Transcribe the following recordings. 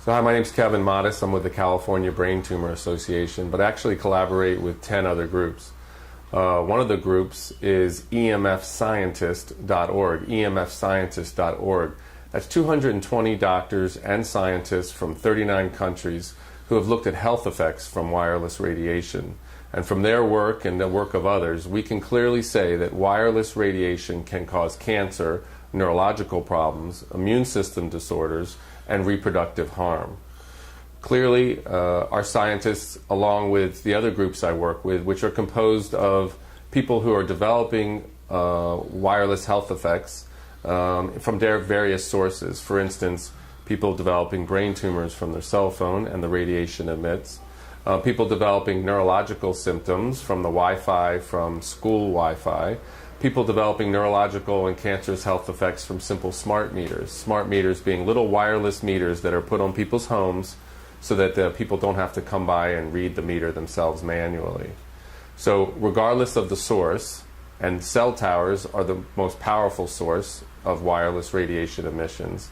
So hi, my name's Kevin Modis. I'm with the California Brain Tumor Association, but actually collaborate with 10 other groups. One of the groups is emfscientist.org, emfscientist.org. That's 220 doctors and scientists from 39 countries who have looked at health effects from wireless radiation. And from their work and the work of others, we can clearly say that wireless radiation can cause cancer, neurological problems, immune system disorders, and reproductive harm. Clearly, our scientists, along with the other groups I work with, which are composed of people who are developing wireless health effects from their various sources. For instance, people developing brain tumors from their cell phone and the radiation emits. People developing neurological symptoms from the Wi-Fi, from school Wi-Fi. People developing neurological and cancerous health effects from simple smart meters. Smart meters being little wireless meters that are put on people's homes so that people don't have to come by and read the meter themselves manually. So regardless of the source, and cell towers are the most powerful source of wireless radiation emissions,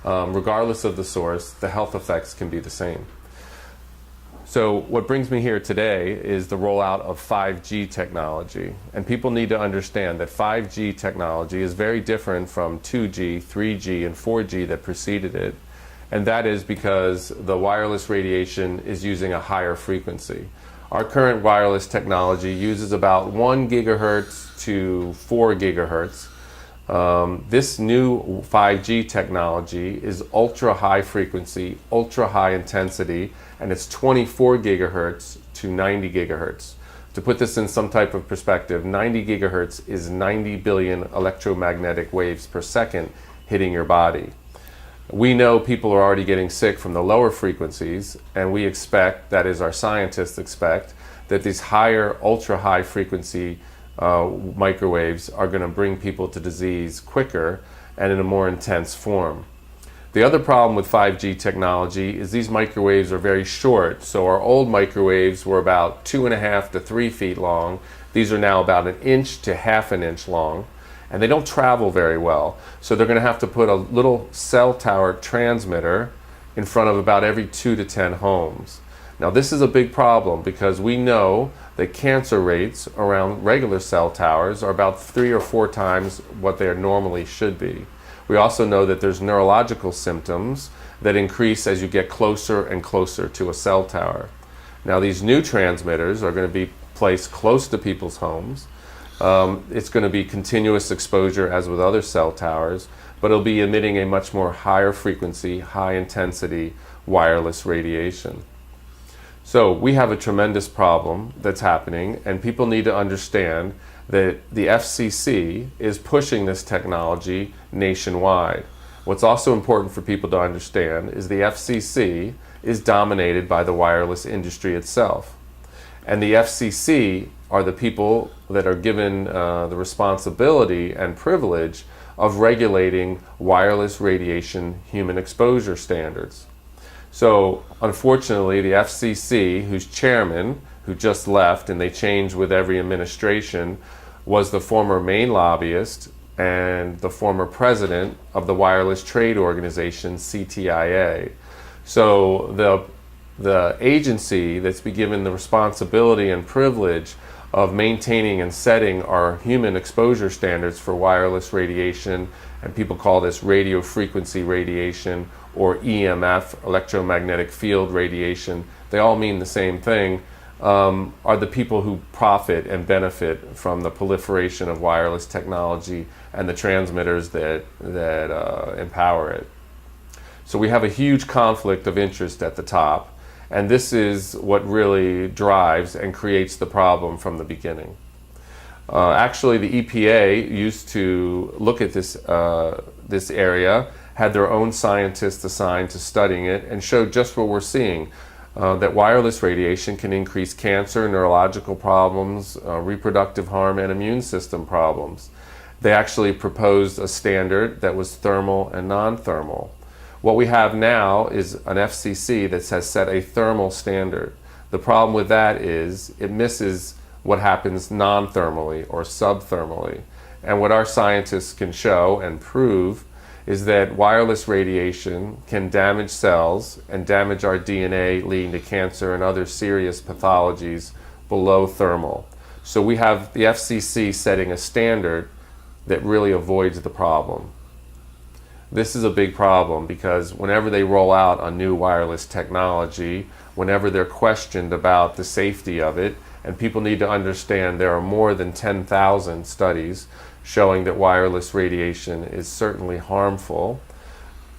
regardless of the source, the health effects can be the same. So what brings me here today is the rollout of 5G technology. And people need to understand that 5G technology is very different from 2G, 3G, and 4G that preceded it. And that is because the wireless radiation is using a higher frequency. Our current wireless technology uses about 1 gigahertz to 4 gigahertz. This new 5G technology is ultra high frequency, ultra high intensity, and it's 24 gigahertz to 90 gigahertz. To put this in some type of perspective, 90 gigahertz is 90 billion electromagnetic waves per second hitting your body. We know people are already getting sick from the lower frequencies, and we expect, that is our scientists expect, that these higher ultra high frequency microwaves are going to bring people to disease quicker and in a more intense form. The other problem with 5G technology is these microwaves are very short. So our old microwaves were about 2.5 to 3 feet long. These are now about 1 inch to half an inch long, and they don't travel very well. So they're going to have to put a little cell tower transmitter in front of about every 2 to 10 homes. Now this is a big problem because we know that cancer rates around regular cell towers are about 3 or 4 times what they normally should be. We also know that there's neurological symptoms that increase as you get closer and closer to a cell tower. Now these new transmitters are going to be placed close to people's homes. It's going to be continuous exposure as with other cell towers, but it'll be emitting a much more higher frequency, high intensity wireless radiation. So we have a tremendous problem that's happening, and people need to understand that the FCC is pushing this technology nationwide. What's also important for people to understand is the FCC is dominated by the wireless industry itself. And the FCC are the people that are given the responsibility and privilege of regulating wireless radiation human exposure standards. So unfortunately, the FCC, whose chairman, who just left and they change with every administration, was the former main lobbyist and the former president of the wireless trade organization CTIA. So the agency that's been given the responsibility and privilege of maintaining and setting our human exposure standards for wireless radiation, and people call this radio frequency radiation or EMF, electromagnetic field radiation, they all mean the same thing, are the people who profit and benefit from the proliferation of wireless technology and the transmitters that empower it. So we have a huge conflict of interest at the top, and this is what really drives and creates the problem from the beginning. Actually, the EPA used to look at this area, had their own scientists assigned to studying it, and showed just what we're seeing, that wireless radiation can increase cancer, neurological problems, reproductive harm, and immune system problems. They actually proposed a standard that was thermal and non-thermal. What we have now is an FCC that has set a thermal standard. The problem with that is it misses what happens non-thermally or subthermally. And what our scientists can show and prove is that wireless radiation can damage cells and damage our DNA, leading to cancer and other serious pathologies below thermal. So we have the FCC setting a standard that really avoids the problem. This is a big problem because whenever they roll out a new wireless technology, whenever they're questioned about the safety of it, and people need to understand there are more than 10,000 studies showing that wireless radiation is certainly harmful,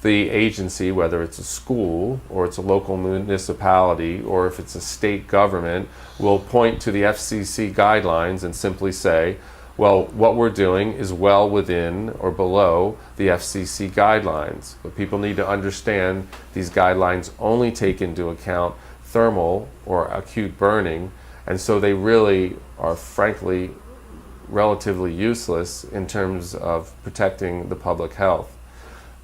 the agency, whether it's a school or it's a local municipality or if it's a state government, will point to the FCC guidelines and simply say, well, what we're doing is well within or below the FCC guidelines. But people need to understand these guidelines only take into account thermal or acute burning, and so they really are frankly relatively useless in terms of protecting the public health.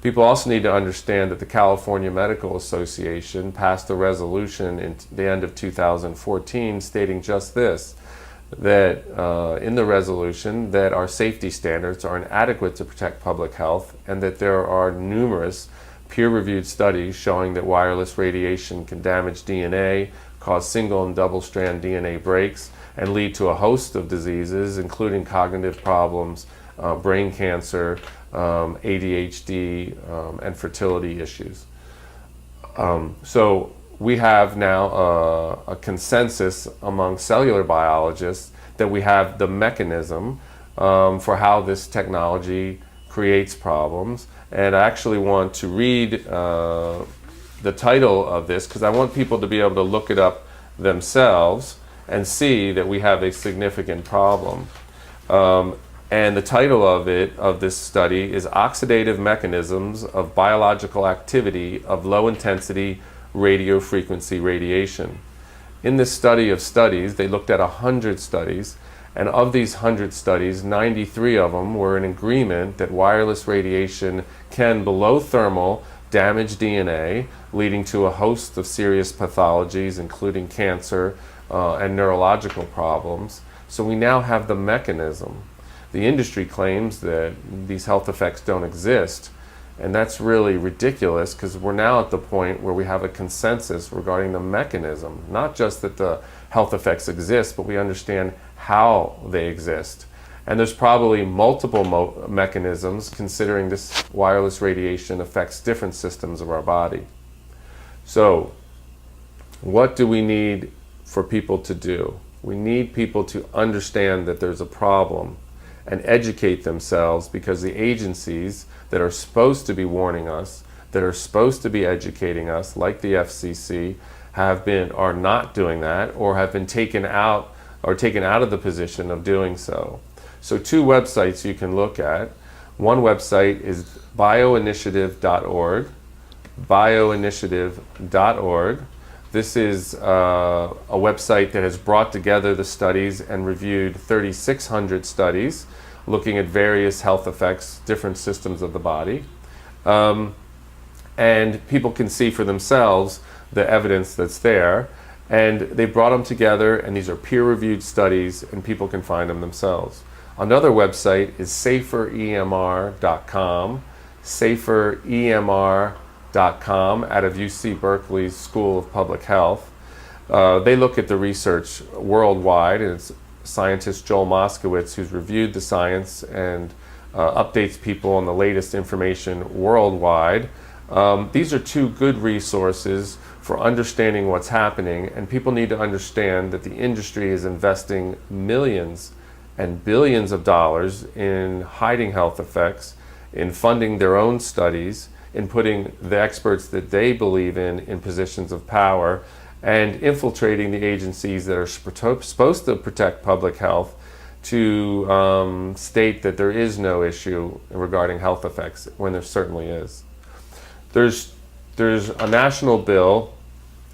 People also need to understand that the California Medical Association passed a resolution in the end of 2014 stating just this, that in the resolution that our safety standards are inadequate to protect public health, and that there are numerous peer-reviewed studies showing that wireless radiation can damage DNA, cause single and double-strand DNA breaks, and lead to a host of diseases, including cognitive problems, brain cancer, ADHD, and fertility issues. So we have now a consensus among cellular biologists that we have the mechanism for how this technology creates problems. And I actually want to read the title of this because I want people to be able to look it up themselves and see that we have a significant problem. And the title of this study is Oxidative Mechanisms of Biological Activity of Low-Intensity Radio Frequency Radiation. In this study of studies, they looked at 100 studies, and of these 100 studies, 93 of them were in agreement that wireless radiation can, below thermal, damage DNA, leading to a host of serious pathologies, including cancer and neurological problems. So we now have the mechanism. The industry claims that these health effects don't exist, and that's really ridiculous because we're now at the point where we have a consensus regarding the mechanism, not just that the health effects exist, but we understand how they exist. And there's probably multiple mechanisms, considering this wireless radiation affects different systems of our body. So what do we need for people to do? We need people to understand that there's a problem and educate themselves, because the agencies that are supposed to be warning us, that are supposed to be educating us, like the FCC, are not doing that, or have been taken out of the position of doing so. So two websites you can look at. One website is bioinitiative.org, bioinitiative.org. This is a website that has brought together the studies and reviewed 3,600 studies looking at various health effects, different systems of the body. And people can see for themselves the evidence that's there. And they brought them together, and these are peer-reviewed studies, and people can find them themselves. Another website is saferemr.com, saferemr.com, out of UC Berkeley's School of Public Health. They look at the research worldwide, and it's scientist Joel Moskowitz who's reviewed the science and updates people on the latest information worldwide. These are two good resources for understanding what's happening, and people need to understand that the industry is investing millions and billions of dollars in hiding health effects, in funding their own studies, in putting the experts that they believe in positions of power, and infiltrating the agencies that are supposed to protect public health to state that there is no issue regarding health effects when there certainly is. There's a national bill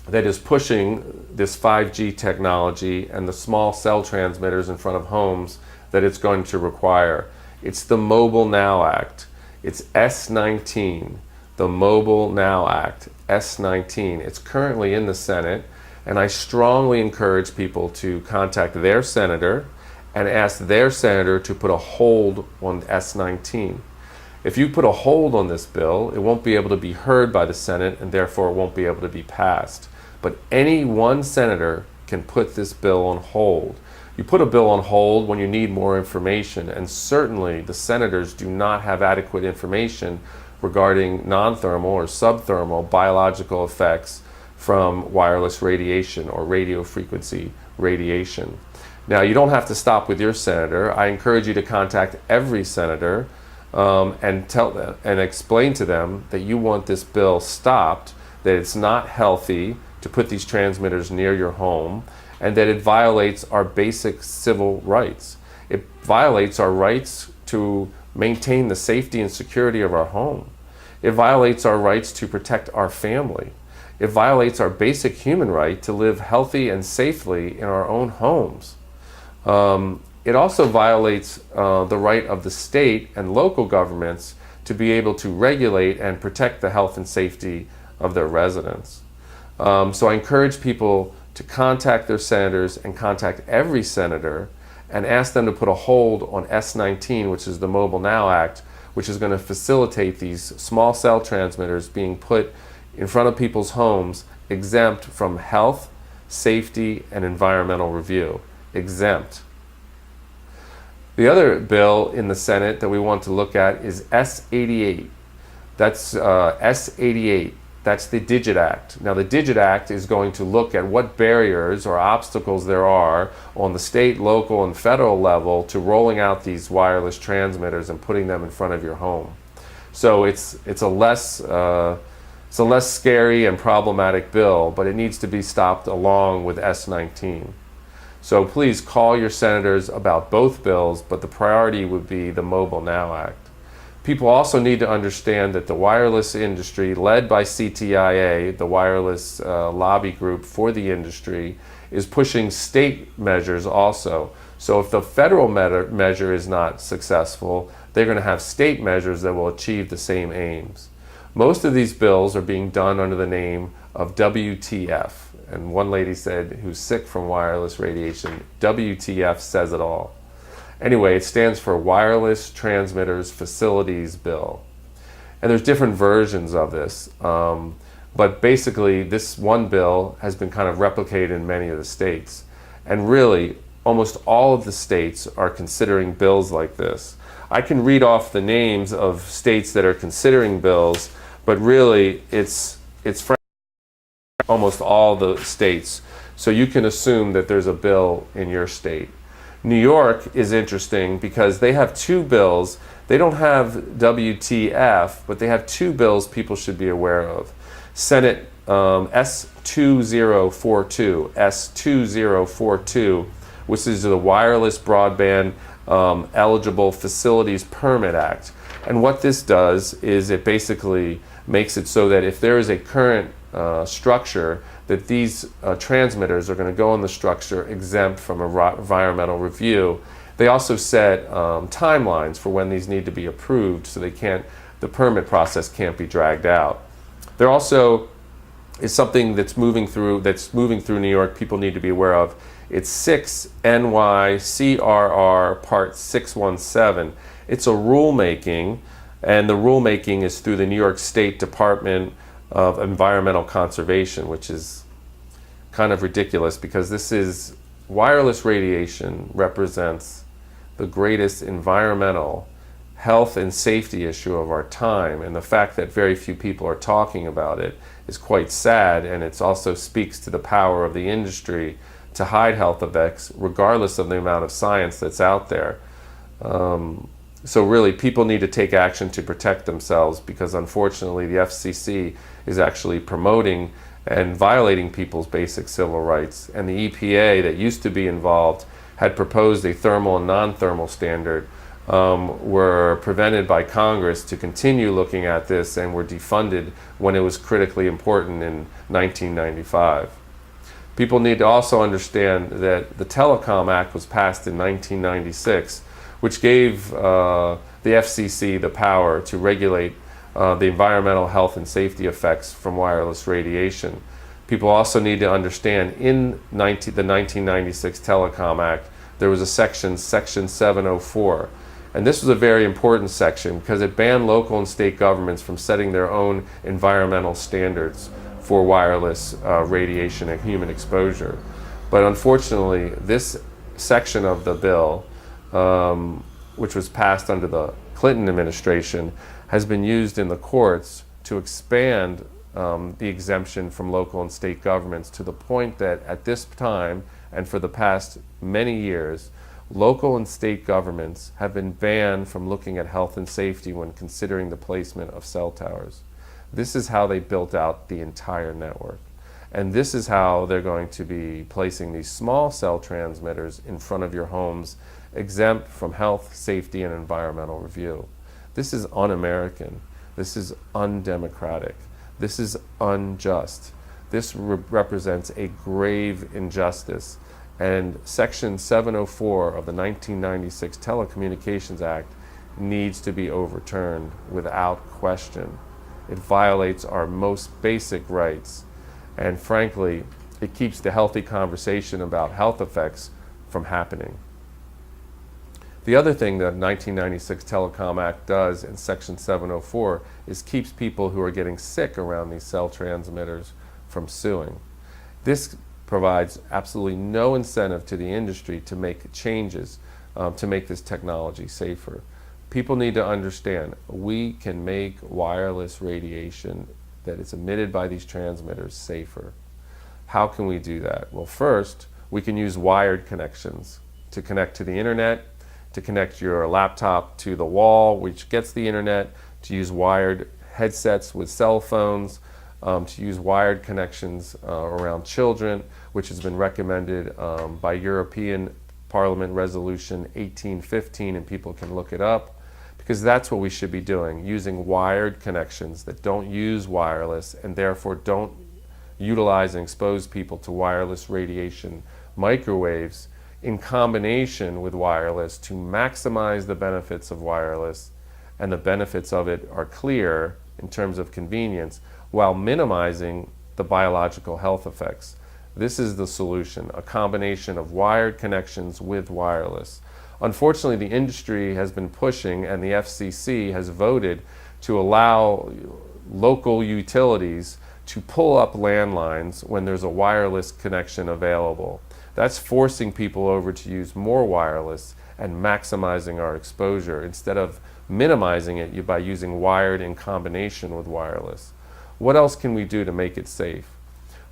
that is pushing this 5G technology and the small cell transmitters in front of homes that it's going to require. It's the Mobile Now Act. It's S19, the Mobile Now Act, S19. It's currently in the Senate, and I strongly encourage people to contact their senator and ask their senator to put a hold on S19. If you put a hold on this bill, it won't be able to be heard by the Senate, and therefore it won't be able to be passed. But any one senator can put this bill on hold. You put a bill on hold when you need more information, and certainly the senators do not have adequate information regarding non-thermal or subthermal biological effects from wireless radiation or radio frequency radiation. Now, you don't have to stop with your senator. I encourage you to contact every senator and tell them and explain to them that you want this bill stopped, that it's not healthy to put these transmitters near your home, and that it violates our basic civil rights. It violates our rights to maintain the safety and security of our home. It violates our rights to protect our family. It violates our basic human right to live healthy and safely in our own homes. It also violates the right of the state and local governments to be able to regulate and protect the health and safety of their residents. So I encourage people to contact their senators and contact every senator and ask them to put a hold on S19, which is the Mobile Now Act, which is going to facilitate these small cell transmitters being put in front of people's homes, exempt from health, safety, and environmental review. Exempt. The other bill in the Senate that we want to look at is S88. That's S88. That's the Digit Act. Now, the Digit Act is going to look at what barriers or obstacles there are on the state, local, and federal level to rolling out these wireless transmitters and putting them in front of your home. So it's a less scary and problematic bill, but it needs to be stopped along with S19. So please call your senators about both bills, but the priority would be the Mobile Now Act. People also need to understand that the wireless industry, led by CTIA, the wireless lobby group for the industry, is pushing state measures also. So if the federal measure is not successful, they're going to have state measures that will achieve the same aims. Most of these bills are being done under the name of WTF. And one lady said, who's sick from wireless radiation, WTF says it all. Anyway, it stands for Wireless Transmitters Facilities Bill. And there's different versions of this, but basically this one bill has been kind of replicated in many of the states. And really, almost all of the states are considering bills like this. I can read off the names of states that are considering bills, but really it's almost all the states. So you can assume that there's a bill in your state. New York is interesting because they have two bills. They don't have WTF, but they have two bills people should be aware of. Senate S2042, which is the Wireless Broadband Eligible Facilities Permit Act. And what this does is it basically makes it so that if there is a current structure, that these transmitters are going to go in the structure exempt from environmental review. They also set timelines for when these need to be approved, so the permit process can't be dragged out. There also is something that's moving through New York people need to be aware of. It's 6 NYCRR Part 617. It's a rulemaking, and the rulemaking is through the New York State Department of Environmental Conservation, which is kind of ridiculous because wireless radiation represents the greatest environmental health and safety issue of our time, and the fact that very few people are talking about it is quite sad, and it also speaks to the power of the industry to hide health effects regardless of the amount of science that's out there. So really, people need to take action to protect themselves, because unfortunately the FCC is actually promoting and violating people's basic civil rights. And the EPA, that used to be involved, had proposed a thermal and non-thermal standard, were prevented by Congress to continue looking at this, and were defunded when it was critically important in 1995. People need to also understand that the Telecom Act was passed in 1996, which gave the FCC the power to regulate the environmental health and safety effects from wireless radiation. People also need to understand in the 1996 Telecom Act, there was a section 704, And this was a very important section because it banned local and state governments from setting their own environmental standards for wireless radiation and human exposure. But unfortunately, this section of the bill, which was passed under the Clinton administration, has been used in the courts to expand the exemption from local and state governments to the point that at this time and for the past many years, local and state governments have been banned from looking at health and safety when considering the placement of cell towers. This is how they built out the entire network. And this is how they're going to be placing these small cell transmitters in front of your homes, exempt from health, safety, and environmental review. This is un-American. This is undemocratic. This is unjust. This represents a grave injustice. And Section 704 of the 1996 Telecommunications Act needs to be overturned without question. It violates our most basic rights. And frankly, it keeps the healthy conversation about health effects from happening. The other thing that 1996 Telecom Act does in Section 704 is keeps people who are getting sick around these cell transmitters from suing. This provides absolutely no incentive to the industry to make changes to make this technology safer. People need to understand we can make wireless radiation that is emitted by these transmitters safer. How can we do that? Well, first, we can use wired connections to connect to the internet, to connect your laptop to the wall, which gets the internet, to use wired headsets with cell phones, to use wired connections around children, which has been recommended by European Parliament Resolution 1815, and people can look it up, because that's what we should be doing, using wired connections that don't use wireless and therefore don't utilize and expose people to wireless radiation microwaves in combination with wireless to maximize the benefits of wireless, and the benefits of it are clear in terms of convenience, while minimizing the biological health effects. This is the solution, a combination of wired connections with wireless. Unfortunately, the industry has been pushing, and the FCC has voted to allow local utilities to pull up landlines when there's a wireless connection available. That's forcing people over to use more wireless and maximizing our exposure instead of minimizing it by using wired in combination with wireless. What else can we do to make it safe?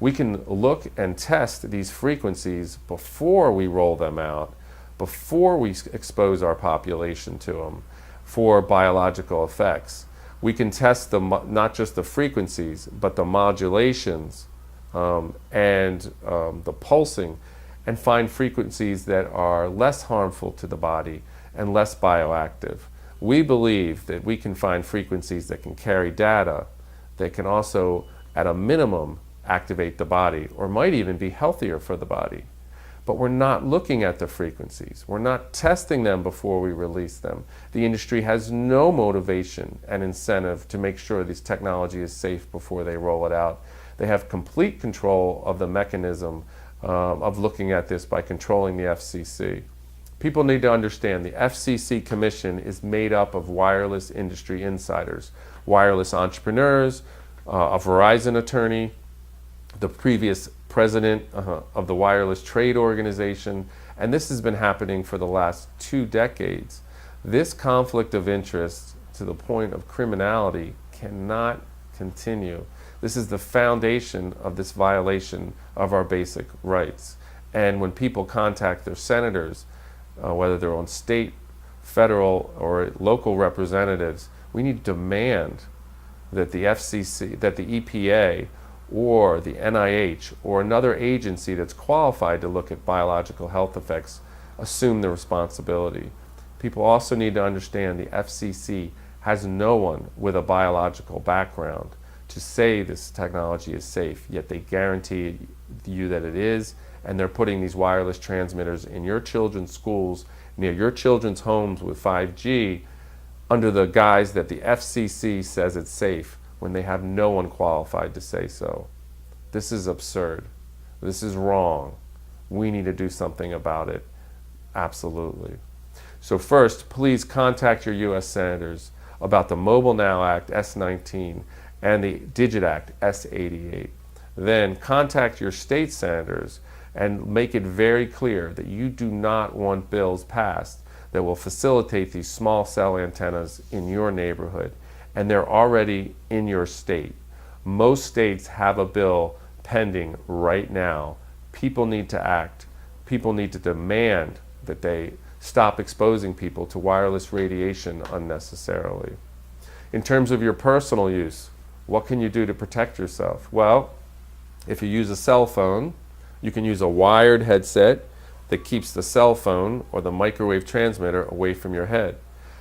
We can look and test these frequencies before we roll them out, before we expose our population to them for biological effects. We can test not just the frequencies, but the modulations and the pulsing, and find frequencies that are less harmful to the body and less bioactive. We believe that we can find frequencies that can carry data that can also, at a minimum, activate the body, or might even be healthier for the body. But we're not looking at the frequencies. We're not testing them before we release them. The industry has no motivation and incentive to make sure this technology is safe before they roll it out. They have complete control of the mechanism of looking at this by controlling the FCC. People need to understand the FCC Commission is made up of wireless industry insiders, wireless entrepreneurs, a Verizon attorney, the previous president of the Wireless Trade Organization, and this has been happening for the last 2 decades. This conflict of interest to the point of criminality cannot continue. This is the foundation of this violation of our basic rights. And when people contact their senators, whether they're on state, federal, or local representatives, we need to demand that the FCC, that the EPA, or the NIH, or another agency that's qualified to look at biological health effects assume the responsibility. People also need to understand the FCC has no one with a biological background to say this technology is safe, yet they guarantee you that it is, and they're putting these wireless transmitters in your children's schools, near your children's homes with 5G, under the guise that the FCC says it's safe, when they have no one qualified to say so. This is absurd. This is wrong. We need to do something about it. Absolutely. So first, please contact your U.S. senators about the Mobile Now Act S-19 and the Digit Act S-88. Then contact your state senators and make it very clear that you do not want bills passed that will facilitate these small cell antennas in your neighborhood. And they're already in your state. Most states have a bill pending right now. People need to act. People need to demand that they stop exposing people to wireless radiation unnecessarily. In terms of your personal use, what can you do to protect yourself? Well, if you use a cell phone, you can use a wired headset that keeps the cell phone or the microwave transmitter away from your head.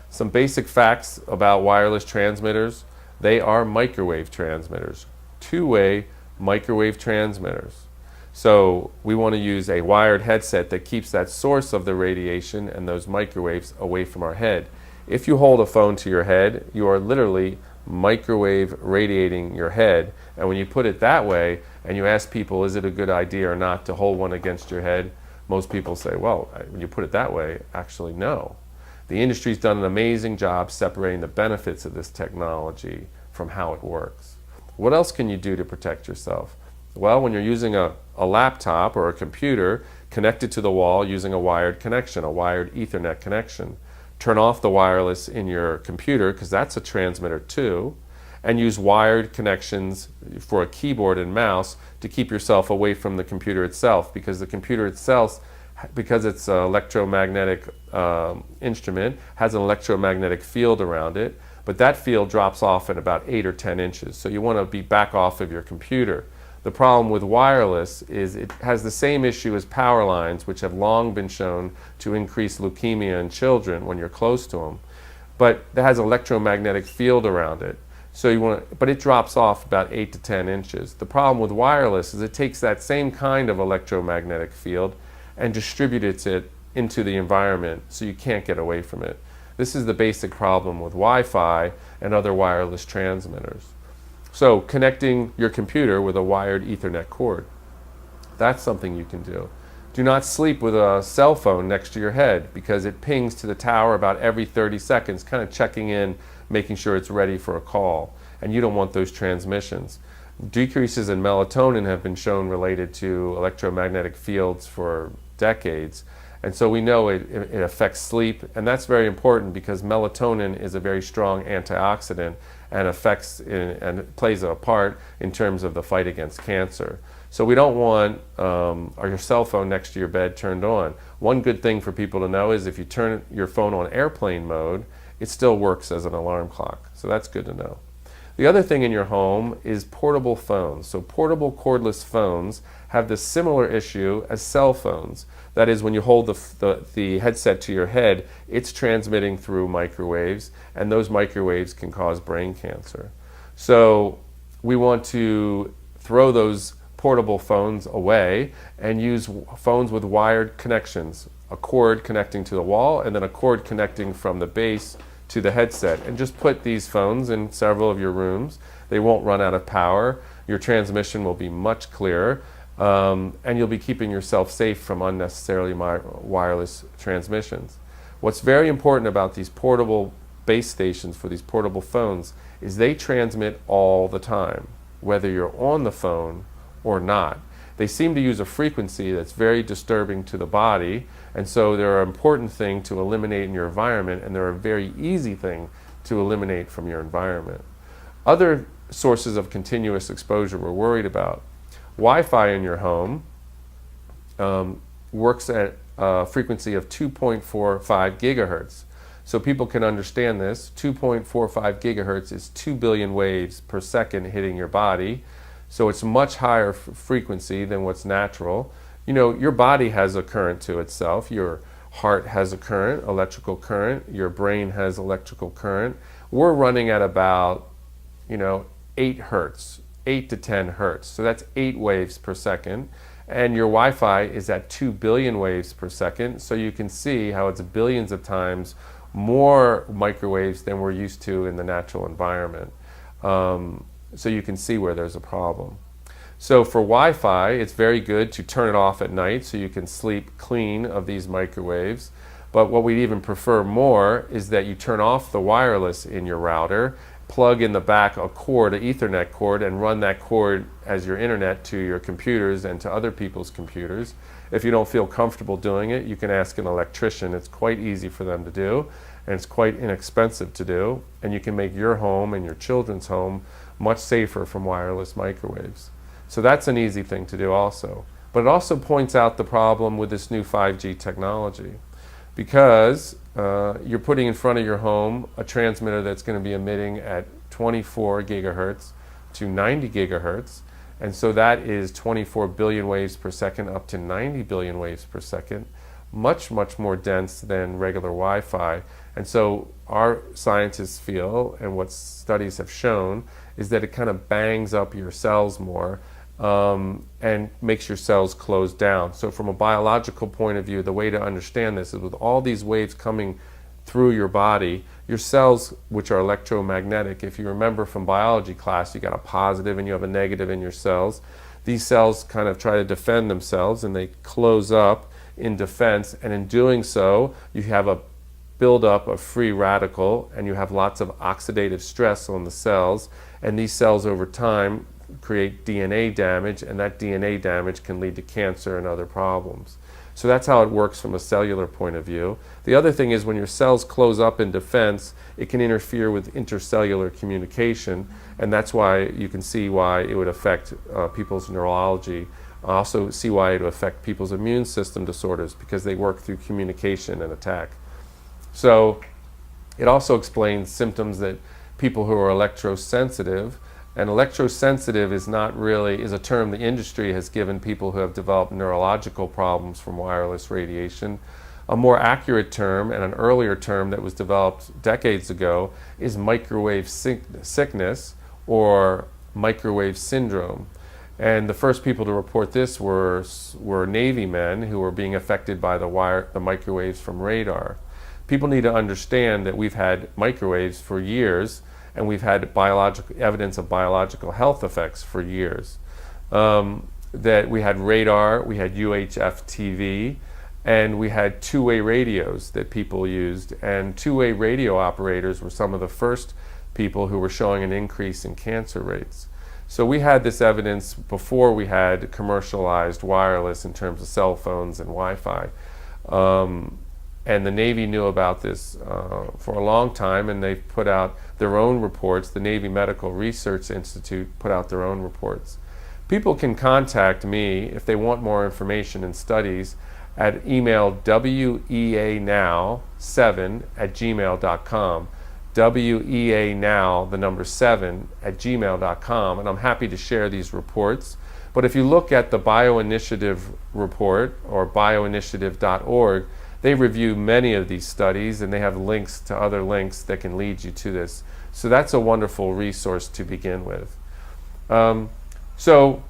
Some basic facts about wireless transmitters: they are microwave transmitters, two-way microwave transmitters. So we want to use a wired headset that keeps that source of the radiation and those microwaves away from our head. If you hold a phone to your head, you are literally microwave radiating your head. And when you put it that way and you ask people, is it a good idea or not to hold one against your head? Most people say, well, when you put it that way, actually no. The industry's done an amazing job separating the benefits of this technology from how it works. What else can you do to protect yourself? Well, when you're using a laptop or a computer connected to the wall using a wired connection, a wired Ethernet connection, turn off the wireless in your computer, because that's a transmitter too, and use wired connections for a keyboard and mouse to keep yourself away from the computer itself, because the computer itself, because it's an electromagnetic instrument, has an electromagnetic field around it, but that field drops off at about 8 or 10 inches. So you want to be back off of your computer. The problem with wireless is it has the same issue as power lines, which have long been shown to increase leukemia in children when you're close to them. But it has an electromagnetic field around it. So but it drops off about 8 to 10 inches. The problem with wireless is it takes that same kind of electromagnetic field and distributes it into the environment, so you can't get away from it. This is the basic problem with Wi-Fi and other wireless transmitters. So connecting your computer with a wired Ethernet cord, that's something you can do. Do not sleep with a cell phone next to your head, because it pings to the tower about every 30 seconds, kind of checking in, making sure it's ready for a call. And you don't want those transmissions. Decreases in melatonin have been shown related to electromagnetic fields for decades. And so we know it affects sleep, and that's very important because melatonin is a very strong antioxidant and and plays a part in terms of the fight against cancer. So we don't want your cell phone next to your bed turned on. One good thing for people to know is if you turn your phone on airplane mode, it still works as an alarm clock. So that's good to know. The other thing in your home is portable phones. So portable cordless phones have this similar issue as cell phones. That is, when you hold the headset to your head, it's transmitting through microwaves, and those microwaves can cause brain cancer. So we want to throw those portable phones away and use phones with wired connections, a cord connecting to the wall and then a cord connecting from the base to the headset, and just put these phones in several of your rooms. They won't run out of power. Your transmission will be much clearer, and you'll be keeping yourself safe from unnecessarily wireless transmissions. What's very important about these portable base stations for these portable phones is they transmit all the time, whether you're on the phone or not. They seem to use a frequency that's very disturbing to the body, and so they're an important thing to eliminate in your environment, and they're a very easy thing to eliminate from your environment. Other sources of continuous exposure we're worried about. Wi-Fi in your home works at a frequency of 2.45 gigahertz. So people can understand this. 2.45 gigahertz is 2 billion waves per second hitting your body. So it's much higher frequency than what's natural. You know, your body has a current to itself. Your heart has a current, electrical current. Your brain has electrical current. We're running at about, 8 hertz, 8 to 10 hertz. So that's 8 waves per second. And your Wi-Fi is at 2 billion waves per second. So you can see how it's billions of times more microwaves than we're used to in the natural environment. So you can see where there's a problem. So for Wi-Fi, it's very good to turn it off at night so you can sleep clean of these microwaves. But what we'd even prefer more is that you turn off the wireless in your router, plug in the back a cord, an Ethernet cord, and run that cord as your internet to your computers and to other people's computers. If you don't feel comfortable doing it, you can ask an electrician. It's quite easy for them to do, and it's quite inexpensive to do, and you can make your home and your children's home much safer from wireless microwaves. So that's an easy thing to do also. But it also points out the problem with this new 5G technology, because you're putting in front of your home a transmitter that's going to be emitting at 24 gigahertz to 90 gigahertz, and so that is 24 billion waves per second up to 90 billion waves per second, much, much more dense than regular Wi-Fi. And so our scientists feel, and what studies have shown, is that it kind of bangs up your cells more and makes your cells close down. So from a biological point of view, the way to understand this is with all these waves coming through your body, your cells, which are electromagnetic, if you remember from biology class, you got a positive and you have a negative in your cells. These cells kind of try to defend themselves and they close up in defense, and in doing so, you have a buildup of free radical and you have lots of oxidative stress on the cells, and these cells over time create DNA damage, and that DNA damage can lead to cancer and other problems. So that's how it works from a cellular point of view. The other thing is when your cells close up in defense, it can interfere with intercellular communication, and that's why you can see why it would affect people's neurology. Also see why it would affect people's immune system disorders, because they work through communication and attack. So it also explains symptoms that people who are electrosensitive, and electrosensitive is not really, is a term the industry has given people who have developed neurological problems from wireless radiation. A more accurate term, and an earlier term that was developed decades ago, is microwave sickness or microwave syndrome. And the first people to report this were Navy men who were being affected by the microwaves from radar. People need to understand that we've had microwaves for years, and we've had evidence of biological health effects for years. That we had radar, we had UHF TV, and we had two-way radios that people used. And two-way radio operators were some of the first people who were showing an increase in cancer rates. So we had this evidence before we had commercialized wireless in terms of cell phones and Wi-Fi. And the Navy knew about this for a long time, and they've put out their own reports. The Navy Medical Research Institute put out their own reports. People can contact me if they want more information and studies at email weanow7@gmail.com. weanow, the number 7@gmail.com, and I'm happy to share these reports. But if you look at the Bioinitiative report or bioinitiative.org, they review many of these studies, and they have links to other links that can lead you to this. So that's a wonderful resource to begin with. So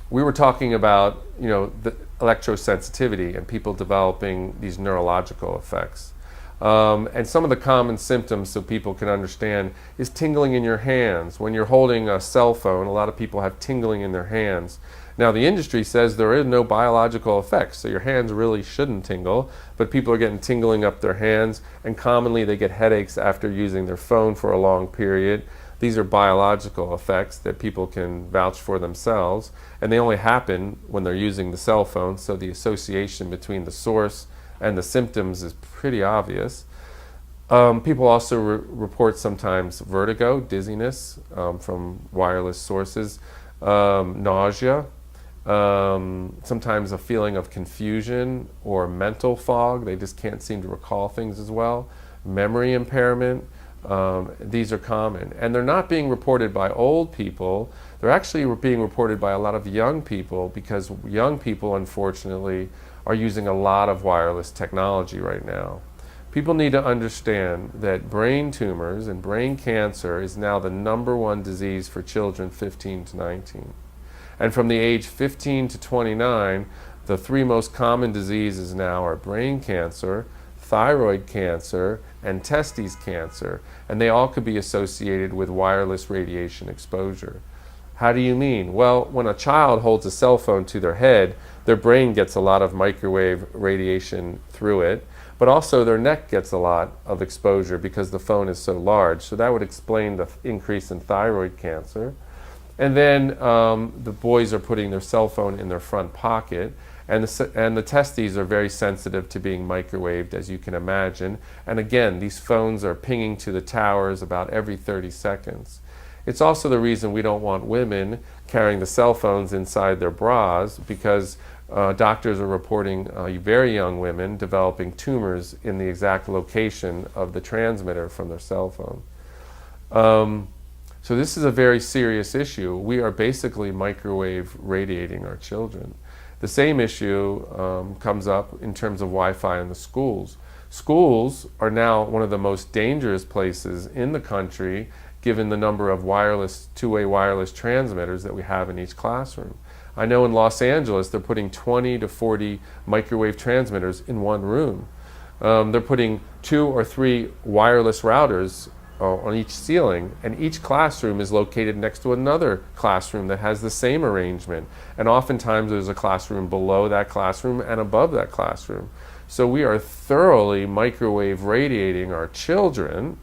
we were talking about, the electrosensitivity and people developing these neurological effects. And some of the common symptoms, so people can understand, is tingling in your hands. When you're holding a cell phone, a lot of people have tingling in their hands. Now, the industry says there is no biological effects, so your hands really shouldn't tingle, but people are getting tingling up their hands, and commonly they get headaches after using their phone for a long period. These are biological effects that people can vouch for themselves, and they only happen when they're using the cell phone, so the association between the source and the symptoms is pretty obvious. People also report sometimes vertigo, dizziness from wireless sources, nausea, sometimes a feeling of confusion or mental fog. They just can't seem to recall things as well. Memory impairment. These are common. And they're not being reported by old people. They're actually being reported by a lot of young people, because young people, unfortunately, are using a lot of wireless technology right now. People need to understand that brain tumors and brain cancer is now the #1 disease for children 15 to 19. And from the age 15 to 29, the 3 most common diseases now are brain cancer, thyroid cancer, and testes cancer. And they all could be associated with wireless radiation exposure. How do you mean? Well, when a child holds a cell phone to their head, their brain gets a lot of microwave radiation through it. but also their neck gets a lot of exposure because the phone is so large. So that would explain the increase in thyroid cancer. And then the boys are putting their cell phone in their front pocket, and the testes are very sensitive to being microwaved, as you can imagine. And again, these phones are pinging to the towers about every 30 seconds. It's also the reason we don't want women carrying the cell phones inside their bras, because doctors are reporting very young women developing tumors in the exact location of the transmitter from their cell phone. So this is a very serious issue. We are basically microwave radiating our children. The same issue comes up in terms of Wi-Fi in the schools. Schools are now one of the most dangerous places in the country, given the number of wireless, two-way wireless transmitters that we have in each classroom. I know in Los Angeles they're putting 20 to 40 microwave transmitters in one room. They're putting 2 or 3 wireless routers on each ceiling, and each classroom is located next to another classroom that has the same arrangement. And oftentimes there's a classroom below that classroom and above that classroom. So we are thoroughly microwave radiating our children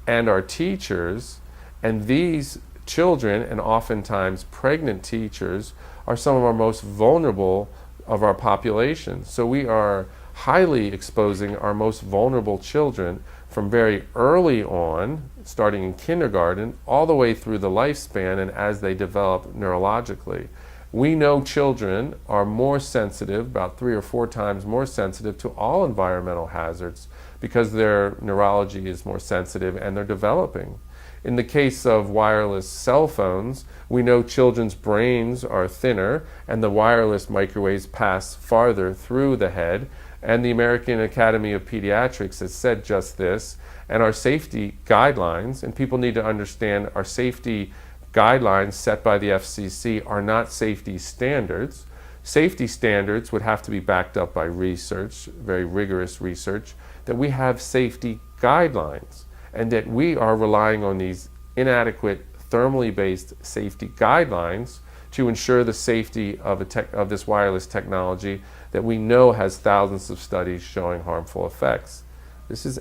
and our teachers, and these children, and oftentimes pregnant teachers, are some of our most vulnerable of our population. So we are highly exposing our most vulnerable children from very early on, starting in kindergarten, all the way through the lifespan and as they develop neurologically. We know children are more sensitive, about 3 or 4 times more sensitive to all environmental hazards, because their neurology is more sensitive and they're developing. In the case of wireless cell phones, we know children's brains are thinner and the wireless microwaves pass farther through the head. And the American Academy of Pediatrics has said just this, and our safety guidelines, and people need to understand our safety guidelines set by the FCC are not safety standards. Safety standards would have to be backed up by research, very rigorous research, that we have safety guidelines, and that we are relying on these inadequate thermally based safety guidelines to ensure the safety of this wireless technology that we know has thousands of studies showing harmful effects. This is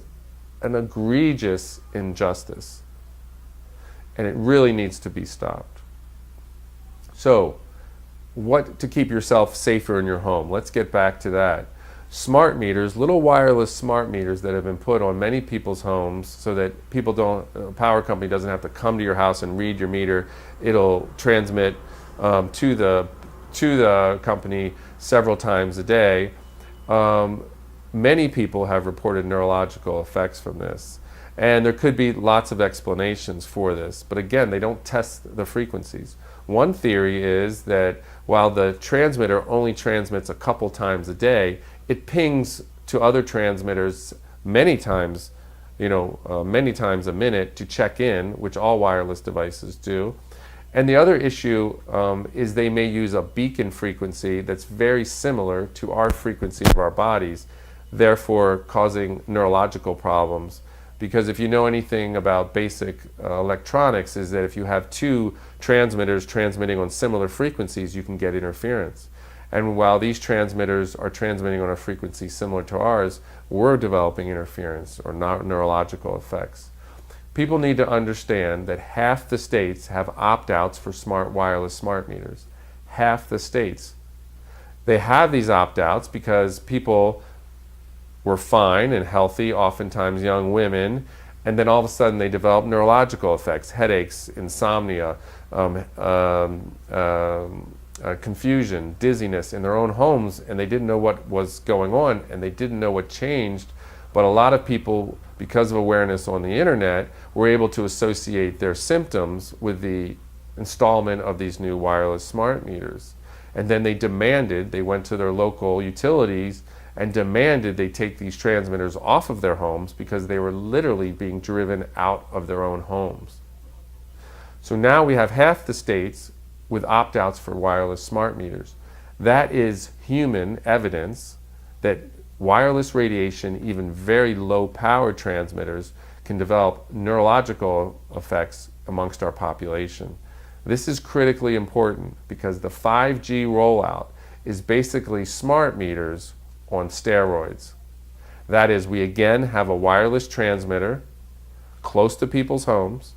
an egregious injustice, and it really needs to be stopped. So, what to keep yourself safer in your home? Let's get back to that. Smart meters, little wireless smart meters that have been put on many people's homes so that people don't, a power company doesn't have to come to your house and read your meter. It'll transmit to the company several times a day. Many people have reported neurological effects from this, and there could be lots of explanations for this, but again, they don't test the frequencies. One theory is that while the transmitter only transmits a couple times a day, it pings to other transmitters many times, many times a minute to check in, which all wireless devices do. And the other issue is they may use a beacon frequency that's very similar to our frequency of our bodies, therefore causing neurological problems. Because if you know anything about basic electronics, is that if you have 2 transmitters transmitting on similar frequencies, you can get interference. And while these transmitters are transmitting on a frequency similar to ours, we're developing interference or neurological effects. People need to understand that half the states have opt-outs for wireless smart meters. Half the states. They have these opt-outs because people were fine and healthy, oftentimes young women, and then all of a sudden they develop neurological effects, headaches, insomnia, confusion, dizziness in their own homes, and they didn't know what was going on and they didn't know what changed. But a lot of people, because of awareness on the internet, were able to associate their symptoms with the installment of these new wireless smart meters. And then they went to their local utilities and demanded they take these transmitters off of their homes because they were literally being driven out of their own homes. So now we have half the states with opt-outs for wireless smart meters. That is human evidence that wireless radiation, even very low power transmitters, can develop neurological effects amongst our population. This is critically important because the 5G rollout is basically smart meters on steroids. That is, we again have a wireless transmitter close to people's homes,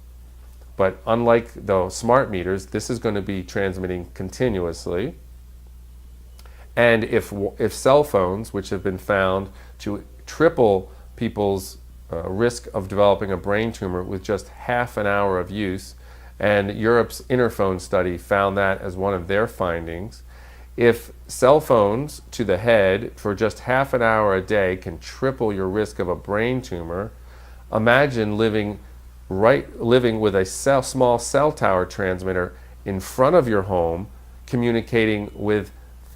but unlike the smart meters, this is going to be transmitting continuously. And if cell phones, which have been found to triple people's risk of developing a brain tumor with just half an hour of use, and Europe's Interphone study found that as one of their findings, if cell phones to the head for just half an hour a day can triple your risk of a brain tumor, imagine living with a small cell tower transmitter in front of your home, communicating with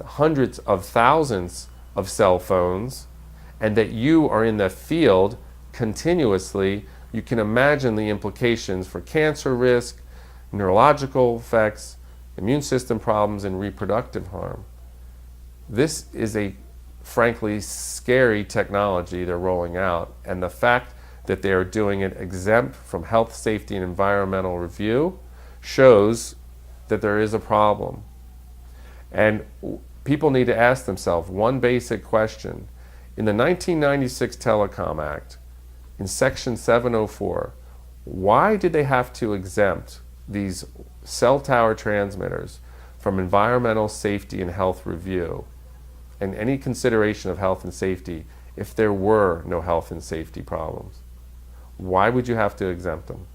hundreds of thousands of cell phones, and that you are in the field continuously. You can imagine the implications for cancer risk, neurological effects, immune system problems, and reproductive harm. This is a frankly scary technology they're rolling out, and the fact that they are doing it exempt from health, safety, and environmental review shows that there is a problem. And people need to ask themselves one basic question. In the 1996 Telecom Act, in Section 704, why did they have to exempt these cell tower transmitters from environmental safety and health review and any consideration of health and safety if there were no health and safety problems? Why would you have to exempt them?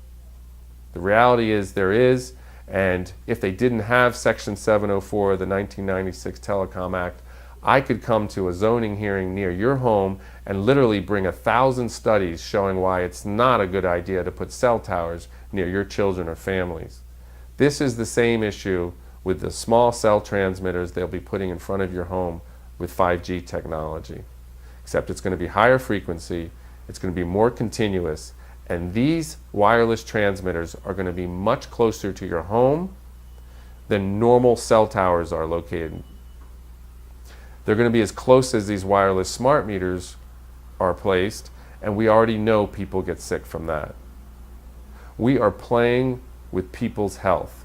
The reality is there is, and if they didn't have Section 704 of the 1996 Telecom Act, I could come to a zoning hearing near your home and literally bring 1,000 studies showing why it's not a good idea to put cell towers near your children or families. This is the same issue with the small cell transmitters they'll be putting in front of your home with 5G technology. Except it's going to be higher frequency, it's going to be more continuous, and these wireless transmitters are going to be much closer to your home than normal cell towers are located. They're going to be as close as these wireless smart meters are placed, and we already know people get sick from that. We are playing with people's health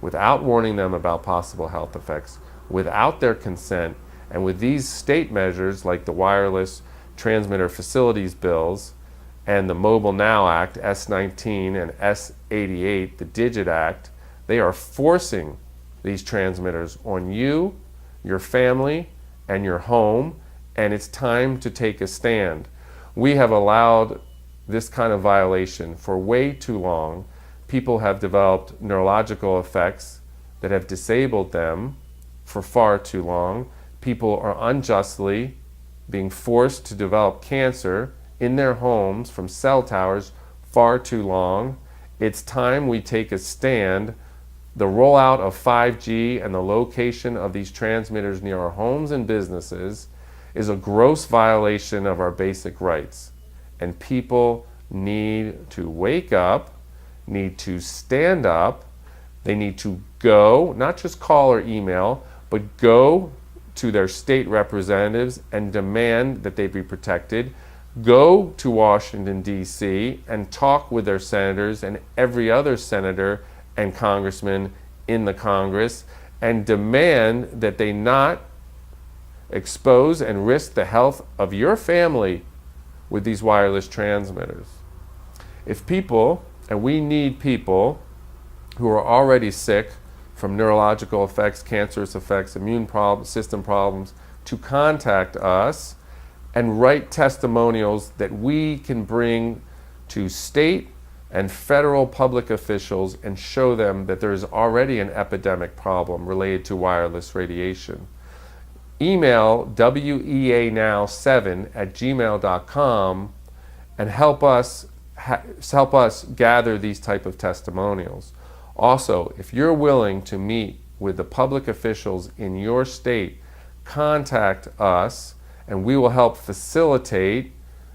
without warning them about possible health effects, without their consent, and with these state measures like the Wireless Transmitter Facilities Bills and the Mobile Now Act, S19, and S88, the Digit Act, they are forcing these transmitters on you, your family, and your home, and it's time to take a stand. We have allowed this kind of violation for way too long. People have developed neurological effects that have disabled them for far too long. People are unjustly being forced to develop cancer in their homes from cell towers far too long. It's time we take a stand. The rollout of 5G and the location of these transmitters near our homes and businesses is a gross violation of our basic rights. And people need to wake up, need to stand up. They need to go, not just call or email, but go to their state representatives and demand that they be protected. Go to Washington, D.C. and talk with their senators and every other senator and congressman in the Congress and demand that they not expose and risk the health of your family with these wireless transmitters. If people, and we need people who are already sick from neurological effects, cancerous effects, immune system problems, to contact us and write testimonials that we can bring to state and federal public officials and show them that there is already an epidemic problem related to wireless radiation. Email weanow7@gmail.com and help us gather these type of testimonials. Also, if you're willing to meet with the public officials in your state, contact us and we will help facilitate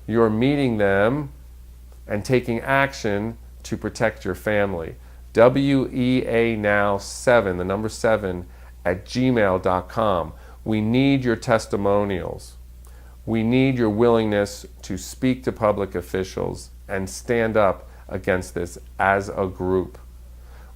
your meeting them and taking action to protect your family. weanow7, the number 7, @gmail.com. We need your testimonials. We need your willingness to speak to public officials and stand up against this as a group.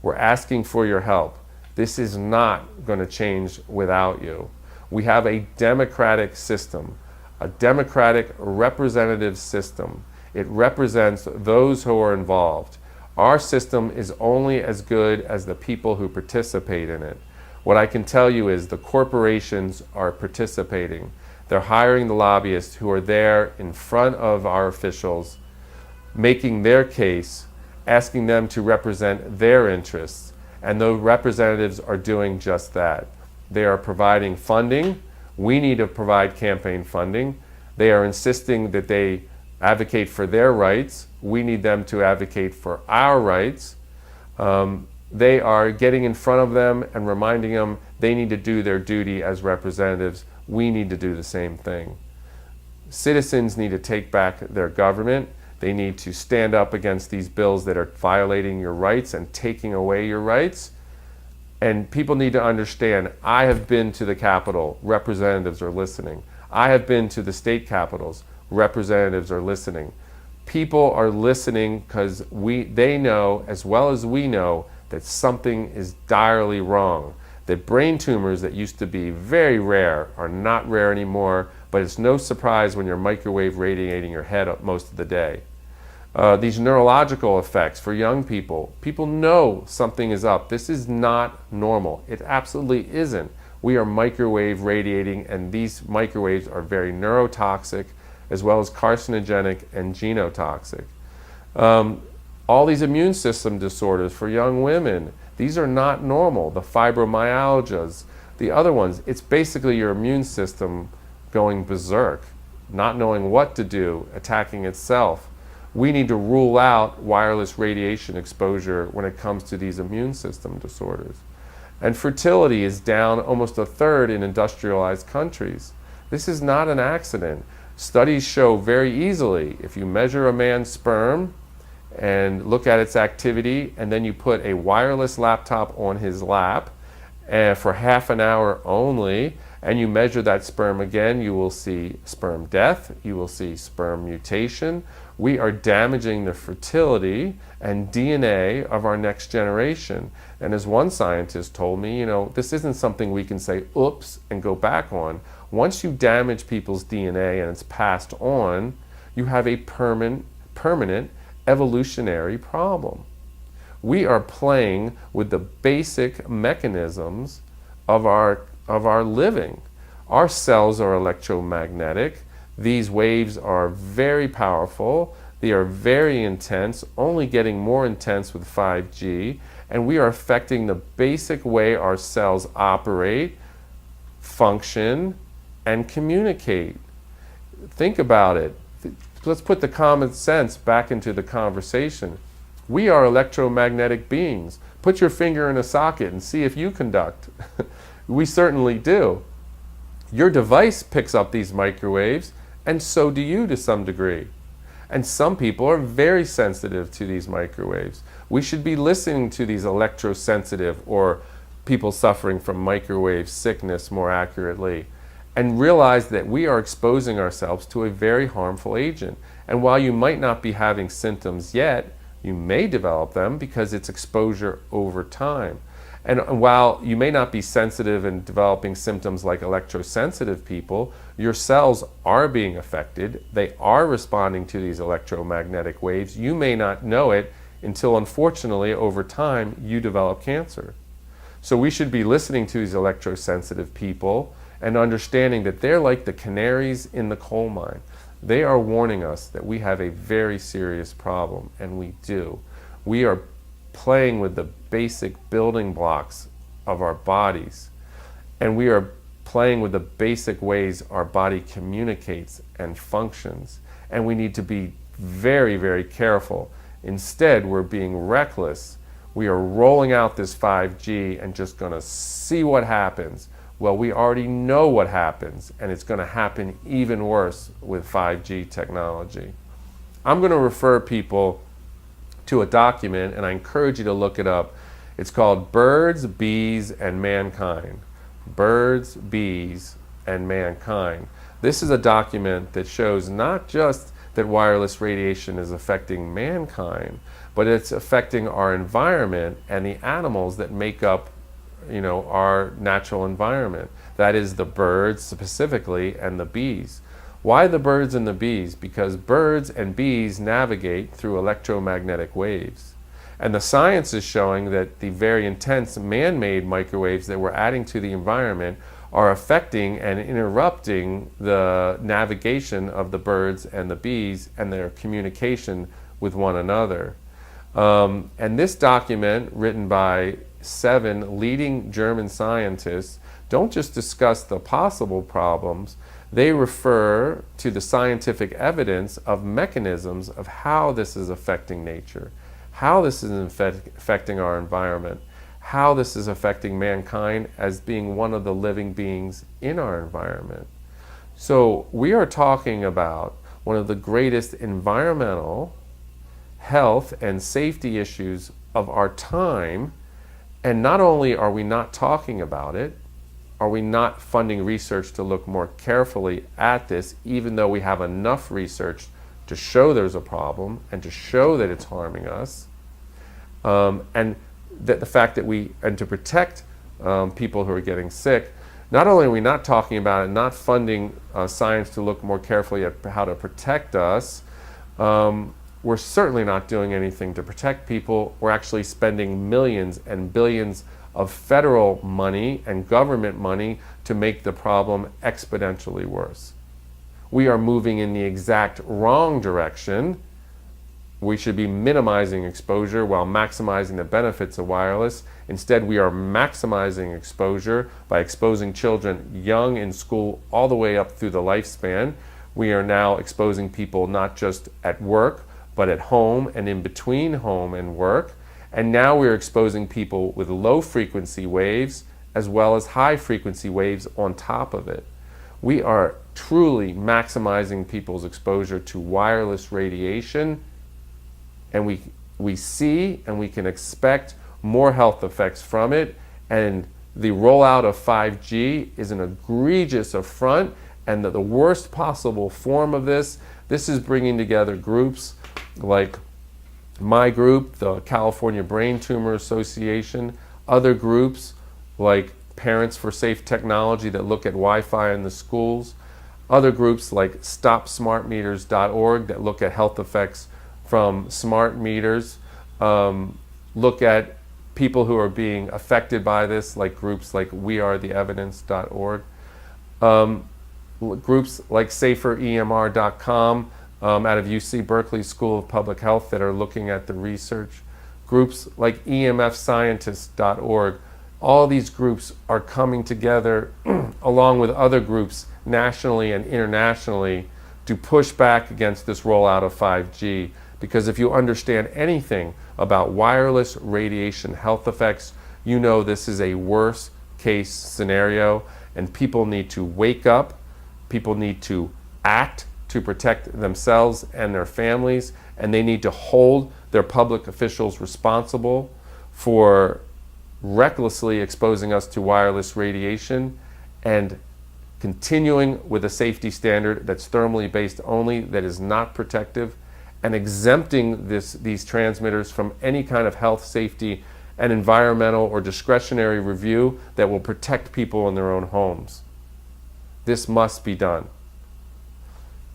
We're asking for your help. This is not going to change without you. We have a democratic system, a democratic representative system. It represents those who are involved. Our system is only as good as the people who participate in it. What I can tell you is the corporations are participating. They're hiring the lobbyists who are there in front of our officials, making their case, asking them to represent their interests, and the representatives are doing just that. They are providing funding. We need to provide campaign funding. They are insisting that they advocate for their rights. We need them to advocate for our rights. They are getting in front of them and reminding them they need to do their duty as representatives. We need to do the same thing. Citizens need to take back their government. They need to stand up against these bills that are violating your rights and taking away your rights. And people need to understand, I have been to the Capitol, representatives are listening. I have been to the state capitals, representatives are listening. People are listening because they know, as well as we know, that something is direly wrong. That brain tumors that used to be very rare are not rare anymore, but it's no surprise when you're microwave radiating your head up most of the day. These neurological effects for young people, people know something is up. This is not normal. It absolutely isn't. We are microwave radiating, and these microwaves are very neurotoxic, as well as carcinogenic and genotoxic. All these immune system disorders for young women, these are not normal. The fibromyalgias, the other ones, it's basically your immune system going berserk, not knowing what to do, attacking itself. We need to rule out wireless radiation exposure when it comes to these immune system disorders. And fertility is down almost a third in industrialized countries. This is not an accident. Studies show very easily, if you measure a man's sperm and look at its activity, and then you put a wireless laptop on his lap for half an hour only, and you measure that sperm again, you will see sperm death, you will see sperm mutation. We are damaging the fertility and DNA of our next generation. And as one scientist told me, this isn't something we can say, oops, and go back on. Once you damage people's DNA and it's passed on, you have a permanent evolutionary problem. We are playing with the basic mechanisms of our living. Our cells are electromagnetic. These waves are very powerful. They are very intense, only getting more intense with 5G, and we are affecting the basic way our cells operate, function, and communicate. Think about it. Let's put the common sense back into the conversation. We are electromagnetic beings. Put your finger in a socket and see if you conduct. We certainly do. Your device picks up these microwaves, and so do you to some degree. And some people are very sensitive to these microwaves. We should be listening to these electrosensitive, or people suffering from microwave sickness more accurately, and realize that we are exposing ourselves to a very harmful agent. And while you might not be having symptoms yet, you may develop them because it's exposure over time. And while you may not be sensitive and developing symptoms like electrosensitive people, your cells are being affected. They are responding to these electromagnetic waves. You may not know it until, unfortunately, over time, you develop cancer. So we should be listening to these electrosensitive people and understanding that they're like the canaries in the coal mine. They are warning us that we have a very serious problem, and we do. We are playing with the basic building blocks of our bodies, and we are playing with the basic ways our body communicates and functions, and we need to be very, very careful. Instead, we're being reckless. We are rolling out this 5G and just going to see what happens. Well, we already know what happens, and it's going to happen even worse with 5G technology. I'm going to refer people to a document, and I encourage you to look it up. It's called Birds, Bees, and Mankind. Birds, Bees, and Mankind. This is a document that shows not just that wireless radiation is affecting mankind, but it's affecting our environment and the animals that make up our natural environment. That is the birds specifically and the bees. Why the birds and the bees? Because birds and bees navigate through electromagnetic waves. And the science is showing that the very intense man-made microwaves that we're adding to the environment are affecting and interrupting the navigation of the birds and the bees and their communication with one another. And this document, written by 7 leading German scientists, don't just discuss the possible problems, they refer to the scientific evidence of mechanisms of how this is affecting nature, how this is affecting our environment, how this is affecting mankind as being one of the living beings in our environment. So we are talking about one of the greatest environmental, health, and safety issues of our time, and not only are we not talking about it, are we not funding research to look more carefully at this, even though we have enough research to show there's a problem and to show that it's harming us, and that the fact that and to protect people who are getting sick. Not only are we not talking about it, not funding science to look more carefully at how to protect us, we're certainly not doing anything to protect people. We're actually spending millions and billions of federal money and government money to make the problem exponentially worse. We are moving in the exact wrong direction. We should be minimizing exposure while maximizing the benefits of wireless. Instead, we are maximizing exposure by exposing children young in school all the way up through the lifespan. We are now exposing people not just at work, but at home and in between home and work. And now we're exposing people with low frequency waves as well as high frequency waves on top of it. We are truly maximizing people's exposure to wireless radiation, and we see and we can expect more health effects from it. And the rollout of 5G is an egregious affront and the worst possible form of this. This is bringing together groups like my group, the California Brain Tumor Association, other groups like Parents for Safe Technology that look at Wi-Fi in the schools, other groups like StopSmartMeters.org that look at health effects from smart meters, look at people who are being affected by this, like groups like WeAreTheEvidence.org, groups like SaferEMR.com, out of UC Berkeley School of Public Health that are looking at the research, groups like EMFScientists.org. All these groups are coming together along with other groups nationally and internationally to push back against this rollout of 5G. Because if you understand anything about wireless radiation health effects, you know this is a worst case scenario, and people need to wake up, people need to act to protect themselves and their families, and they need to hold their public officials responsible for recklessly exposing us to wireless radiation and continuing with a safety standard that's thermally based only, that is not protective, and exempting these transmitters from any kind of health, safety, and environmental or discretionary review that will protect people in their own homes. This must be done.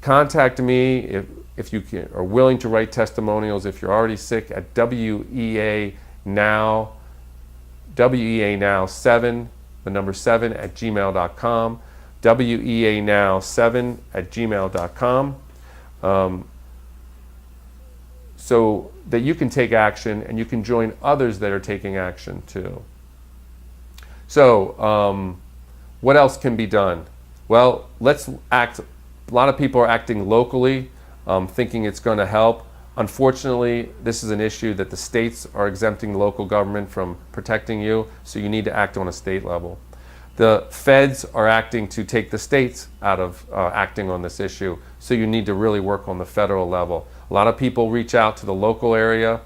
Contact me if you are willing to write testimonials if you're already sick at WEA Now 7, the number 7 at gmail.com, WEA Now 7 at gmail.com, so that you can take action and you can join others that are taking action too. So what else can be done? Well, let's act. A lot of people are acting locally, thinking it's going to help. Unfortunately, this is an issue that the states are exempting local government from protecting you, so you need to act on a state level. The feds are acting to take the states out of acting on this issue, so you need to really work on the federal level. A lot of people reach out to the local area.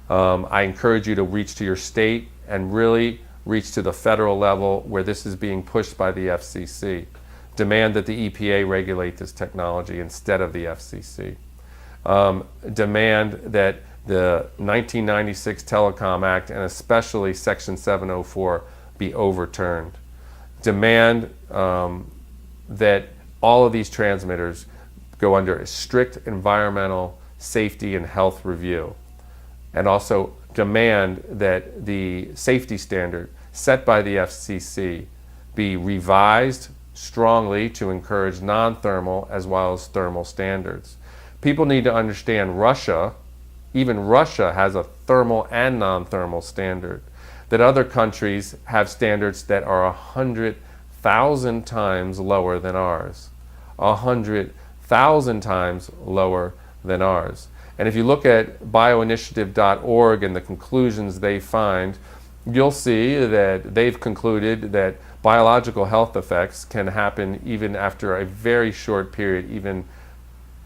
I encourage you to reach to your state and really reach to the federal level where this is being pushed by the FCC. Demand that the EPA regulate this technology instead of the FCC. Demand that the 1996 Telecom Act and especially Section 704 be overturned. Demand that all of these transmitters go under a strict environmental safety and health review, and also demand that the safety standard set by the FCC be revised strongly to encourage non-thermal as well as thermal standards. People need to understand even Russia has a thermal and non-thermal standard, that other countries have standards that are 100,000 times lower than ours. 100,000 times lower than ours. And if you look at bioinitiative.org and the conclusions they find, you'll see that they've concluded that biological health effects can happen even after a very short period, even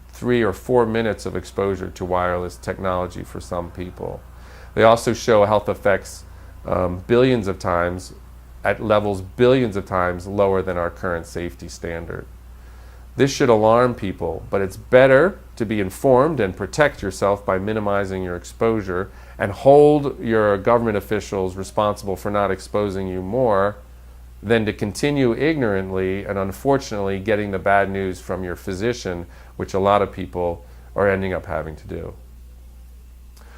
3 or 4 minutes of exposure to wireless technology for some people. They also show health effects billions of times, at levels billions of times lower than our current safety standard. This should alarm people, but it's better to be informed and protect yourself by minimizing your exposure and hold your government officials responsible for not exposing you more than to continue ignorantly and unfortunately getting the bad news from your physician, which a lot of people are ending up having to do.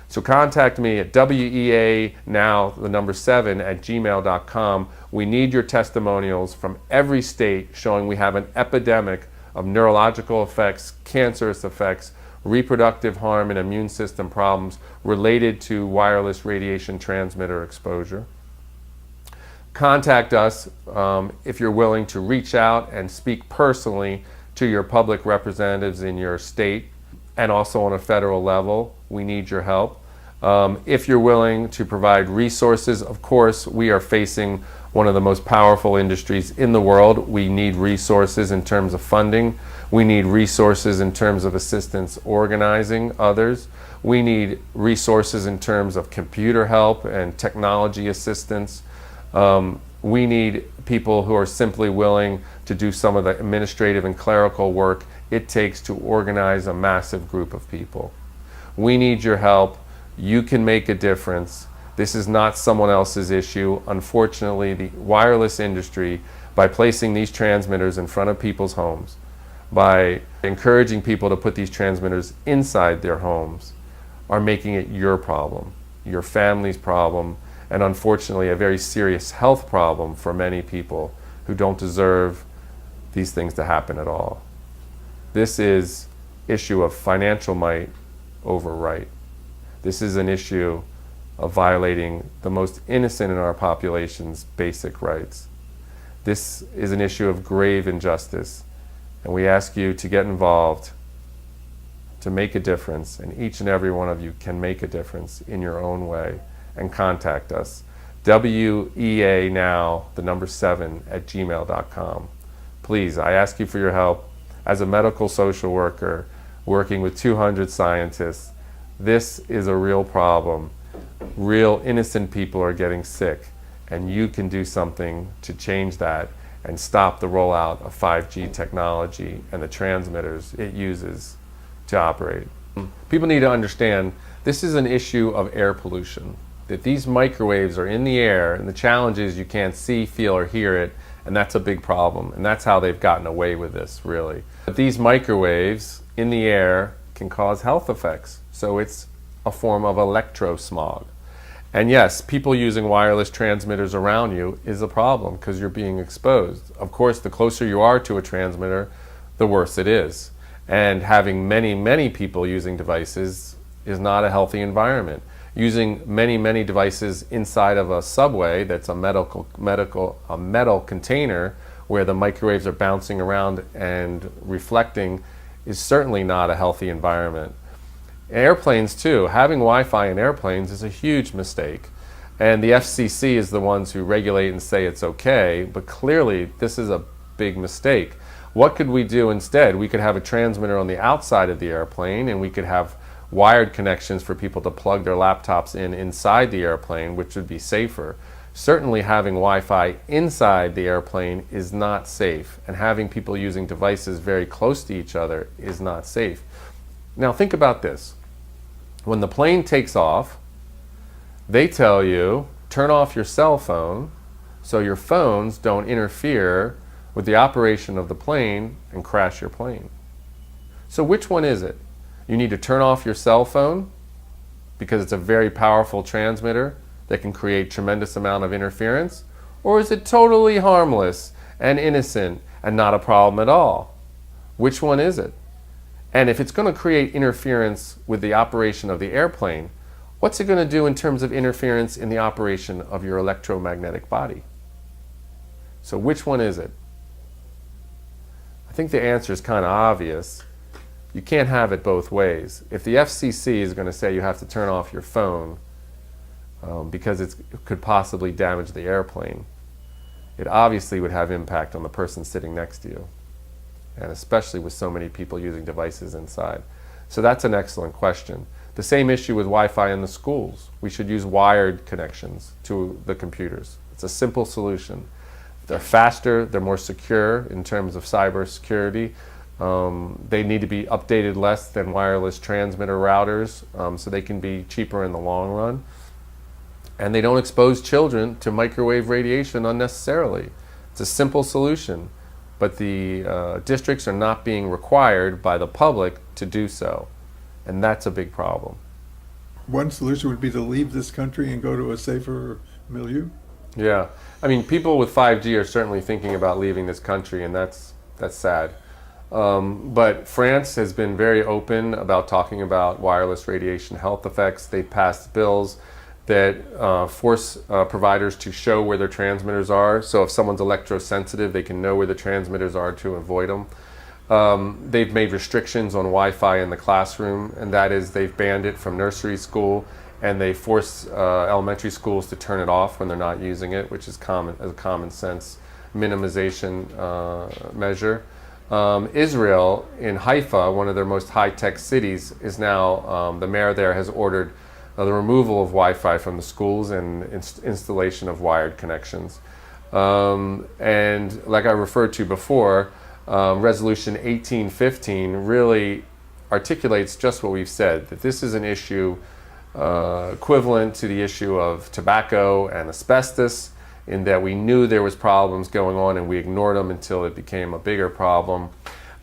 So contact me at weanow7@gmail.com. We need your testimonials from every state showing we have an epidemic of neurological effects, cancerous effects, reproductive harm, and immune system problems related to wireless radiation transmitter exposure. Contact us if you're willing to reach out and speak personally to your public representatives in your state and also on a federal level. We need your help. If you're willing to provide resources, of course, we are facing one of the most powerful industries in the world. We need resources in terms of funding. We need resources in terms of assistance organizing others. We need resources in terms of computer help and technology assistance. We need people who are simply willing to do some of the administrative and clerical work it takes to organize a massive group of people. We need your help. You can make a difference. This is not someone else's issue. Unfortunately, the wireless industry, by placing these transmitters in front of people's homes, by encouraging people to put these transmitters inside their homes, are making it your problem, your family's problem, and unfortunately a very serious health problem for many people who don't deserve these things to happen at all. This is an issue of financial might over right. This is an issue of violating the most innocent in our population's basic rights. This is an issue of grave injustice, and we ask you to get involved, to make a difference, and each and every one of you can make a difference in your own way, and contact us. weanow7@gmail.com. Please, I ask you for your help. As a medical social worker working with 200 scientists, this is a real problem. Real innocent people are getting sick, and you can do something to change that and stop the rollout of 5G technology and the transmitters it uses to operate. People need to understand this is an issue of air pollution, that these microwaves are in the air, and the challenge is you can't see, feel, or hear it, and that's a big problem, and that's how they've gotten away with this, really. But these microwaves in the air can cause health effects, so it's a form of electrosmog. And yes, people using wireless transmitters around you is a problem because you're being exposed. Of course, the closer you are to a transmitter, the worse it is. And having many, many people using devices is not a healthy environment. Using many, many devices inside of a subway that's a metal container where the microwaves are bouncing around and reflecting is certainly not a healthy environment. Airplanes too, having Wi-Fi in airplanes is a huge mistake. And the FCC is the ones who regulate and say it's okay, but clearly this is a big mistake. What could we do instead? We could have a transmitter on the outside of the airplane, and we could have wired connections for people to plug their laptops in inside the airplane, which would be safer. Certainly having Wi-Fi inside the airplane is not safe, and having people using devices very close to each other is not safe. Now think about this. When the plane takes off, they tell you, turn off your cell phone so your phones don't interfere with the operation of the plane and crash your plane. So which one is it? You need to turn off your cell phone because it's a very powerful transmitter that can create tremendous amount of interference? Or is it totally harmless and innocent and not a problem at all? Which one is it? And if it's going to create interference with the operation of the airplane, what's it going to do in terms of interference in the operation of your electromagnetic body? So which one is it? I think the answer is kind of obvious. You can't have it both ways. If the FCC is going to say you have to turn off your phone because it could possibly damage the airplane, it obviously would have impact on the person sitting next to you, and especially with so many people using devices inside. So that's an excellent question. The same issue with Wi-Fi in the schools. We should use wired connections to the computers. It's a simple solution. They're faster, they're more secure in terms of cyber security. They need to be updated less than wireless transmitter routers, so they can be cheaper in the long run. And they don't expose children to microwave radiation unnecessarily. It's a simple solution, but the districts are not being required by the public to do so. And that's a big problem. One solution would be to leave this country and go to a safer milieu? Yeah. I mean, people with 5G are certainly thinking about leaving this country, and that's sad. But France has been very open about talking about wireless radiation health effects. They passed bills that force providers to show where their transmitters are. So if someone's electrosensitive, they can know where the transmitters are to avoid them. They've made restrictions on Wi-Fi in the classroom, and that is they've banned it from nursery school, and they force elementary schools to turn it off when they're not using it, which is a common sense minimization measure. Israel, in Haifa, one of their most high-tech cities, is now, the mayor there has ordered the removal of Wi-Fi from the schools and installation of wired connections. And like I referred to before, Resolution 1815 really articulates just what we've said, that this is an issue equivalent to the issue of tobacco and asbestos, in that we knew there was problems going on and we ignored them until it became a bigger problem.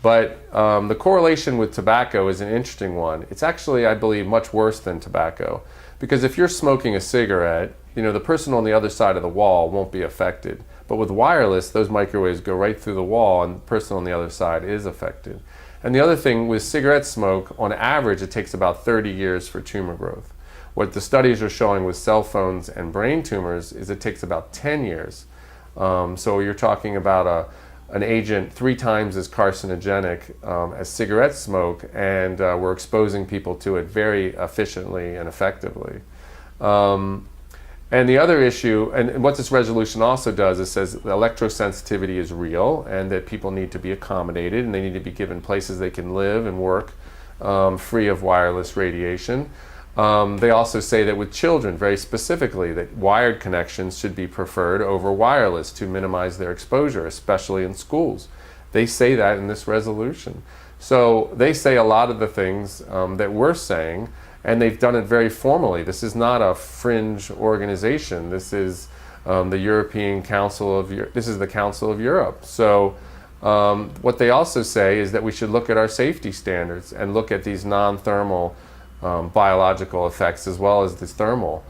But the correlation with tobacco is an interesting one. It's actually, I believe, much worse than tobacco. Because if you're smoking a cigarette, you know, the person on the other side of the wall won't be affected. But with wireless, those microwaves go right through the wall and the person on the other side is affected. And the other thing with cigarette smoke, on average, it takes about 30 years for tumor growth. What the studies are showing with cell phones and brain tumors is it takes about 10 years. So you're talking about an agent 3 times as carcinogenic as cigarette smoke, and we're exposing people to it very efficiently and effectively. And the other issue, and what this resolution also does, is says that electrosensitivity is real and that people need to be accommodated and they need to be given places they can live and work free of wireless radiation. They also say that with children, very specifically, that wired connections should be preferred over wireless to minimize their exposure, especially in schools. They say that in this resolution. So they say a lot of the things that we're saying, and they've done it very formally. This is not a fringe organization. This is the European Council of this is the Council of Europe. So what they also say is that we should look at our safety standards and look at these non-thermal biological effects as well as this thermal.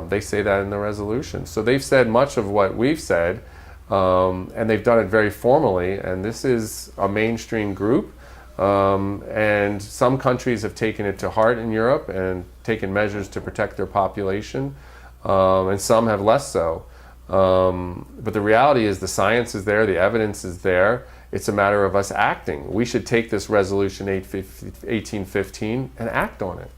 They say that in the resolution. So they've said much of what we've said, and they've done it very formally, and this is a mainstream group. And some countries have taken it to heart in Europe and taken measures to protect their population, and some have less so. But the reality is the science is there, the evidence is there. It's a matter of us acting. We should take this resolution 1815 and act on it.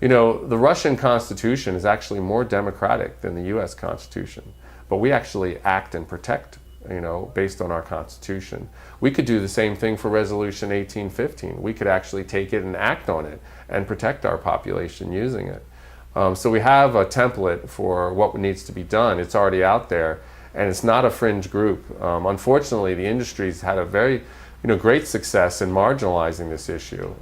You know, the Russian Constitution is actually more democratic than the US Constitution, but we actually act and protect, you know, based on our Constitution. We could do the same thing for Resolution 1815. We could actually take it and act on it and protect our population using it. So we have a template for what needs to be done. It's already out there, and it's not a fringe group. Unfortunately, the industry's had a very, great success in marginalizing this issue,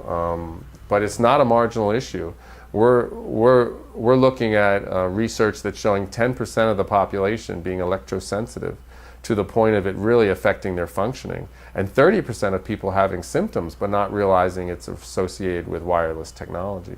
but it's not a marginal issue. we're looking at research that's showing 10% of the population being electrosensitive to the point of it really affecting their functioning, and 30% of people having symptoms but not realizing it's associated with wireless technology.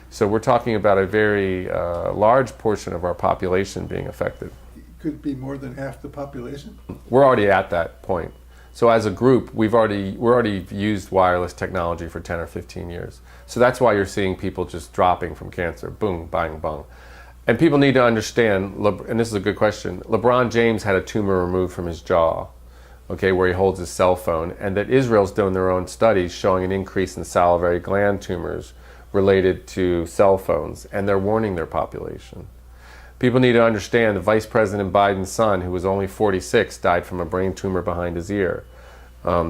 So we're talking about a very large portion of our population being affected. Could it be more than half the population? We're already at that point. So as a group, we're already used wireless technology for 10 or 15 years. So that's why you're seeing people just dropping from cancer, boom, bang, bang. And people need to understand, and this is a good question, LeBron James had a tumor removed from his jaw, okay, where he holds his cell phone, and that Israel's doing their own studies showing an increase in salivary gland tumors related to cell phones, and they're warning their population. People need to understand that Vice President Biden's son, who was only 46, died from a brain tumor behind his ear.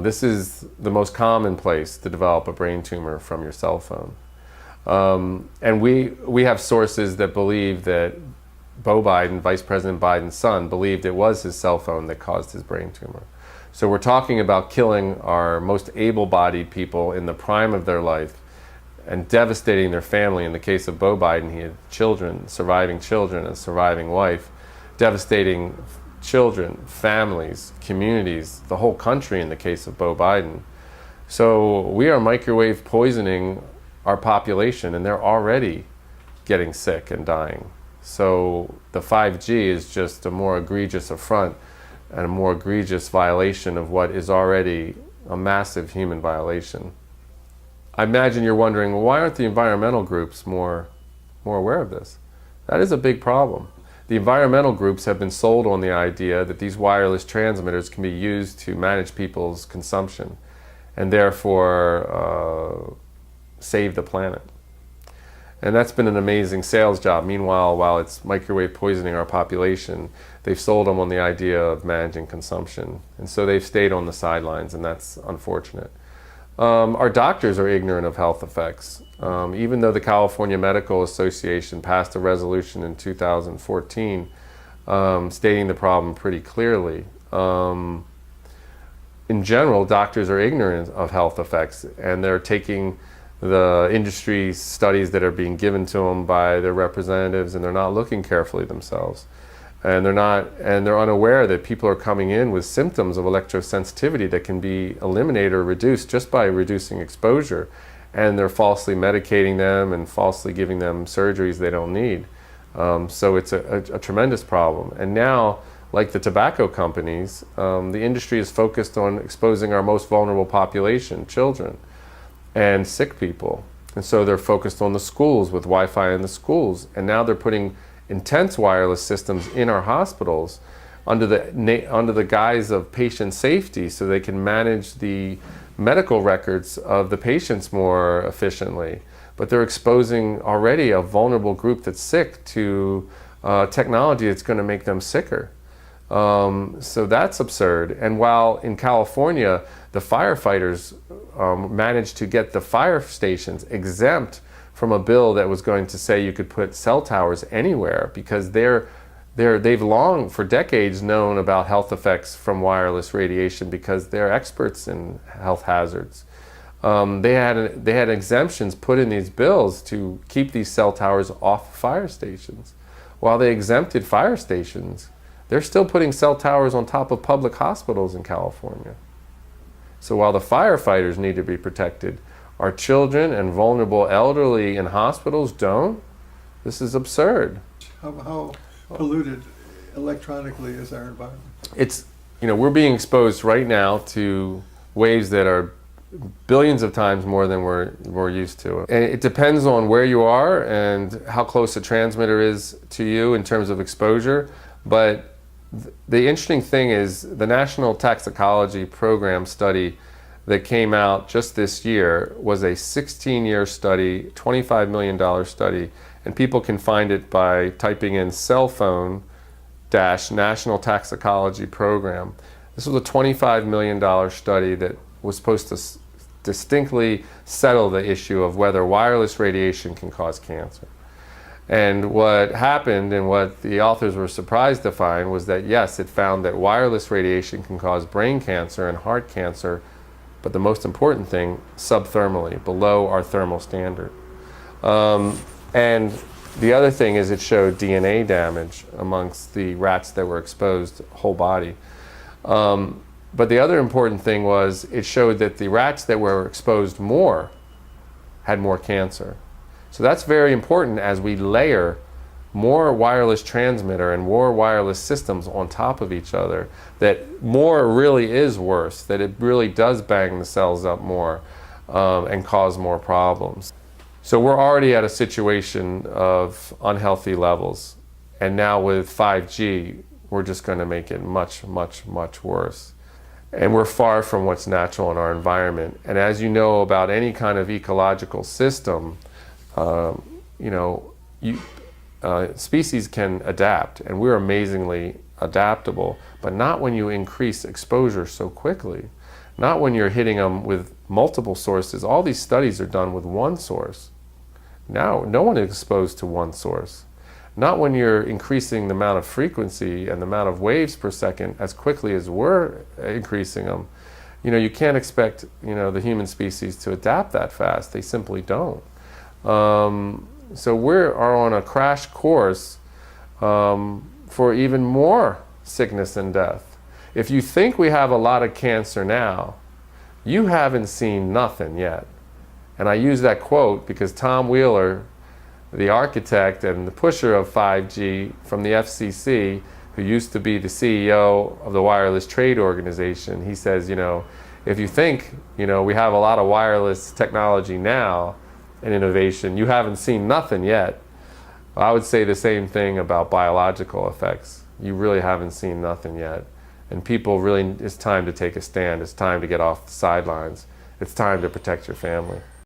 This is the most common place to develop a brain tumor from your cell phone. And we have sources that believe that Beau Biden, Vice President Biden's son, believed it was his cell phone that caused his brain tumor. So we're talking about killing our most able-bodied people in the prime of their life and devastating their family. In the case of Beau Biden, he had children, a surviving wife, devastating children, families, communities, the whole country in the case of Beau Biden. So we are microwave poisoning our population, and they're already getting sick and dying. So the 5G is just a more egregious affront and a more egregious violation of what is already a massive human violation. I imagine you're wondering, well, why aren't the environmental groups more aware of this? That is a big problem. The environmental groups have been sold on the idea that these wireless transmitters can be used to manage people's consumption and therefore save the planet. And that's been an amazing sales job. Meanwhile, while it's microwave poisoning our population, they've sold them on the idea of managing consumption. And so they've stayed on the sidelines, and that's unfortunate. Our doctors are ignorant of health effects. Even though the California Medical Association passed a resolution in 2014 stating the problem pretty clearly, in general, doctors are ignorant of health effects, and they're taking the industry studies that are being given to them by their representatives, and they're not looking carefully themselves. And they're unaware that people are coming in with symptoms of electrosensitivity that can be eliminated or reduced just by reducing exposure, and they're falsely medicating them and falsely giving them surgeries they don't need. So it's a tremendous problem. And now, like the tobacco companies, the industry is focused on exposing our most vulnerable population, children and sick people. And so they're focused on the schools with Wi-Fi in the schools, and now they're putting intense wireless systems in our hospitals under the guise of patient safety, so they can manage the medical records of the patients more efficiently. But they're exposing already a vulnerable group that's sick to technology that's going to make them sicker. So that's absurd. And while in California, the firefighters managed to get the fire stations exempt from a bill that was going to say you could put cell towers anywhere, because they've long, for decades, known about health effects from wireless radiation because they're experts in health hazards. They had exemptions put in these bills to keep these cell towers off fire stations. While they exempted fire stations, they're still putting cell towers on top of public hospitals in California. So while the firefighters need to be protected, our children and vulnerable elderly in hospitals don't. This is absurd. How polluted electronically is our environment? It's, we're being exposed right now to waves that are billions of times more than we're used to. And it depends on where you are and how close the transmitter is to you in terms of exposure. But the interesting thing is the National Toxicology Program study that came out just this year was a 16-year study, $25 million study, and people can find it by typing in cell phone National Toxicology Program. This was a $25 million study that was supposed to distinctly settle the issue of whether wireless radiation can cause cancer. And what happened, and what the authors were surprised to find, was that yes, it found that wireless radiation can cause brain cancer and heart cancer, but the most important thing, subthermally, below our thermal standard. And the other thing is it showed DNA damage amongst the rats that were exposed, whole body. But the other important thing was it showed that the rats that were exposed more had more cancer. So that's very important as we layer more wireless transmitter and more wireless systems on top of each other, that more really is worse, that it really does bang the cells up more and cause more problems. So we're already at a situation of unhealthy levels, and now with 5G, we're just going to make it much, much, much worse. And we're far from what's natural in our environment. And as you know about any kind of ecological system, species can adapt, and we're amazingly adaptable, but not when you increase exposure so quickly. Not when you're hitting them with multiple sources. All these studies are done with one source. Now, no one is exposed to one source. Not when you're increasing the amount of frequency and the amount of waves per second as quickly as we're increasing them. You can't expect, the human species to adapt that fast. They simply don't. So we are on a crash course for even more sickness and death. If you think we have a lot of cancer now, you haven't seen nothing yet. And I use that quote because Tom Wheeler, the architect and the pusher of 5G from the FCC, who used to be the CEO of the Wireless Trade Organization, he says, if you think, we have a lot of wireless technology now and innovation, you haven't seen nothing yet. I would say the same thing about biological effects. You really haven't seen nothing yet. And people really, it's time to take a stand. It's time to get off the sidelines. It's time to protect your family.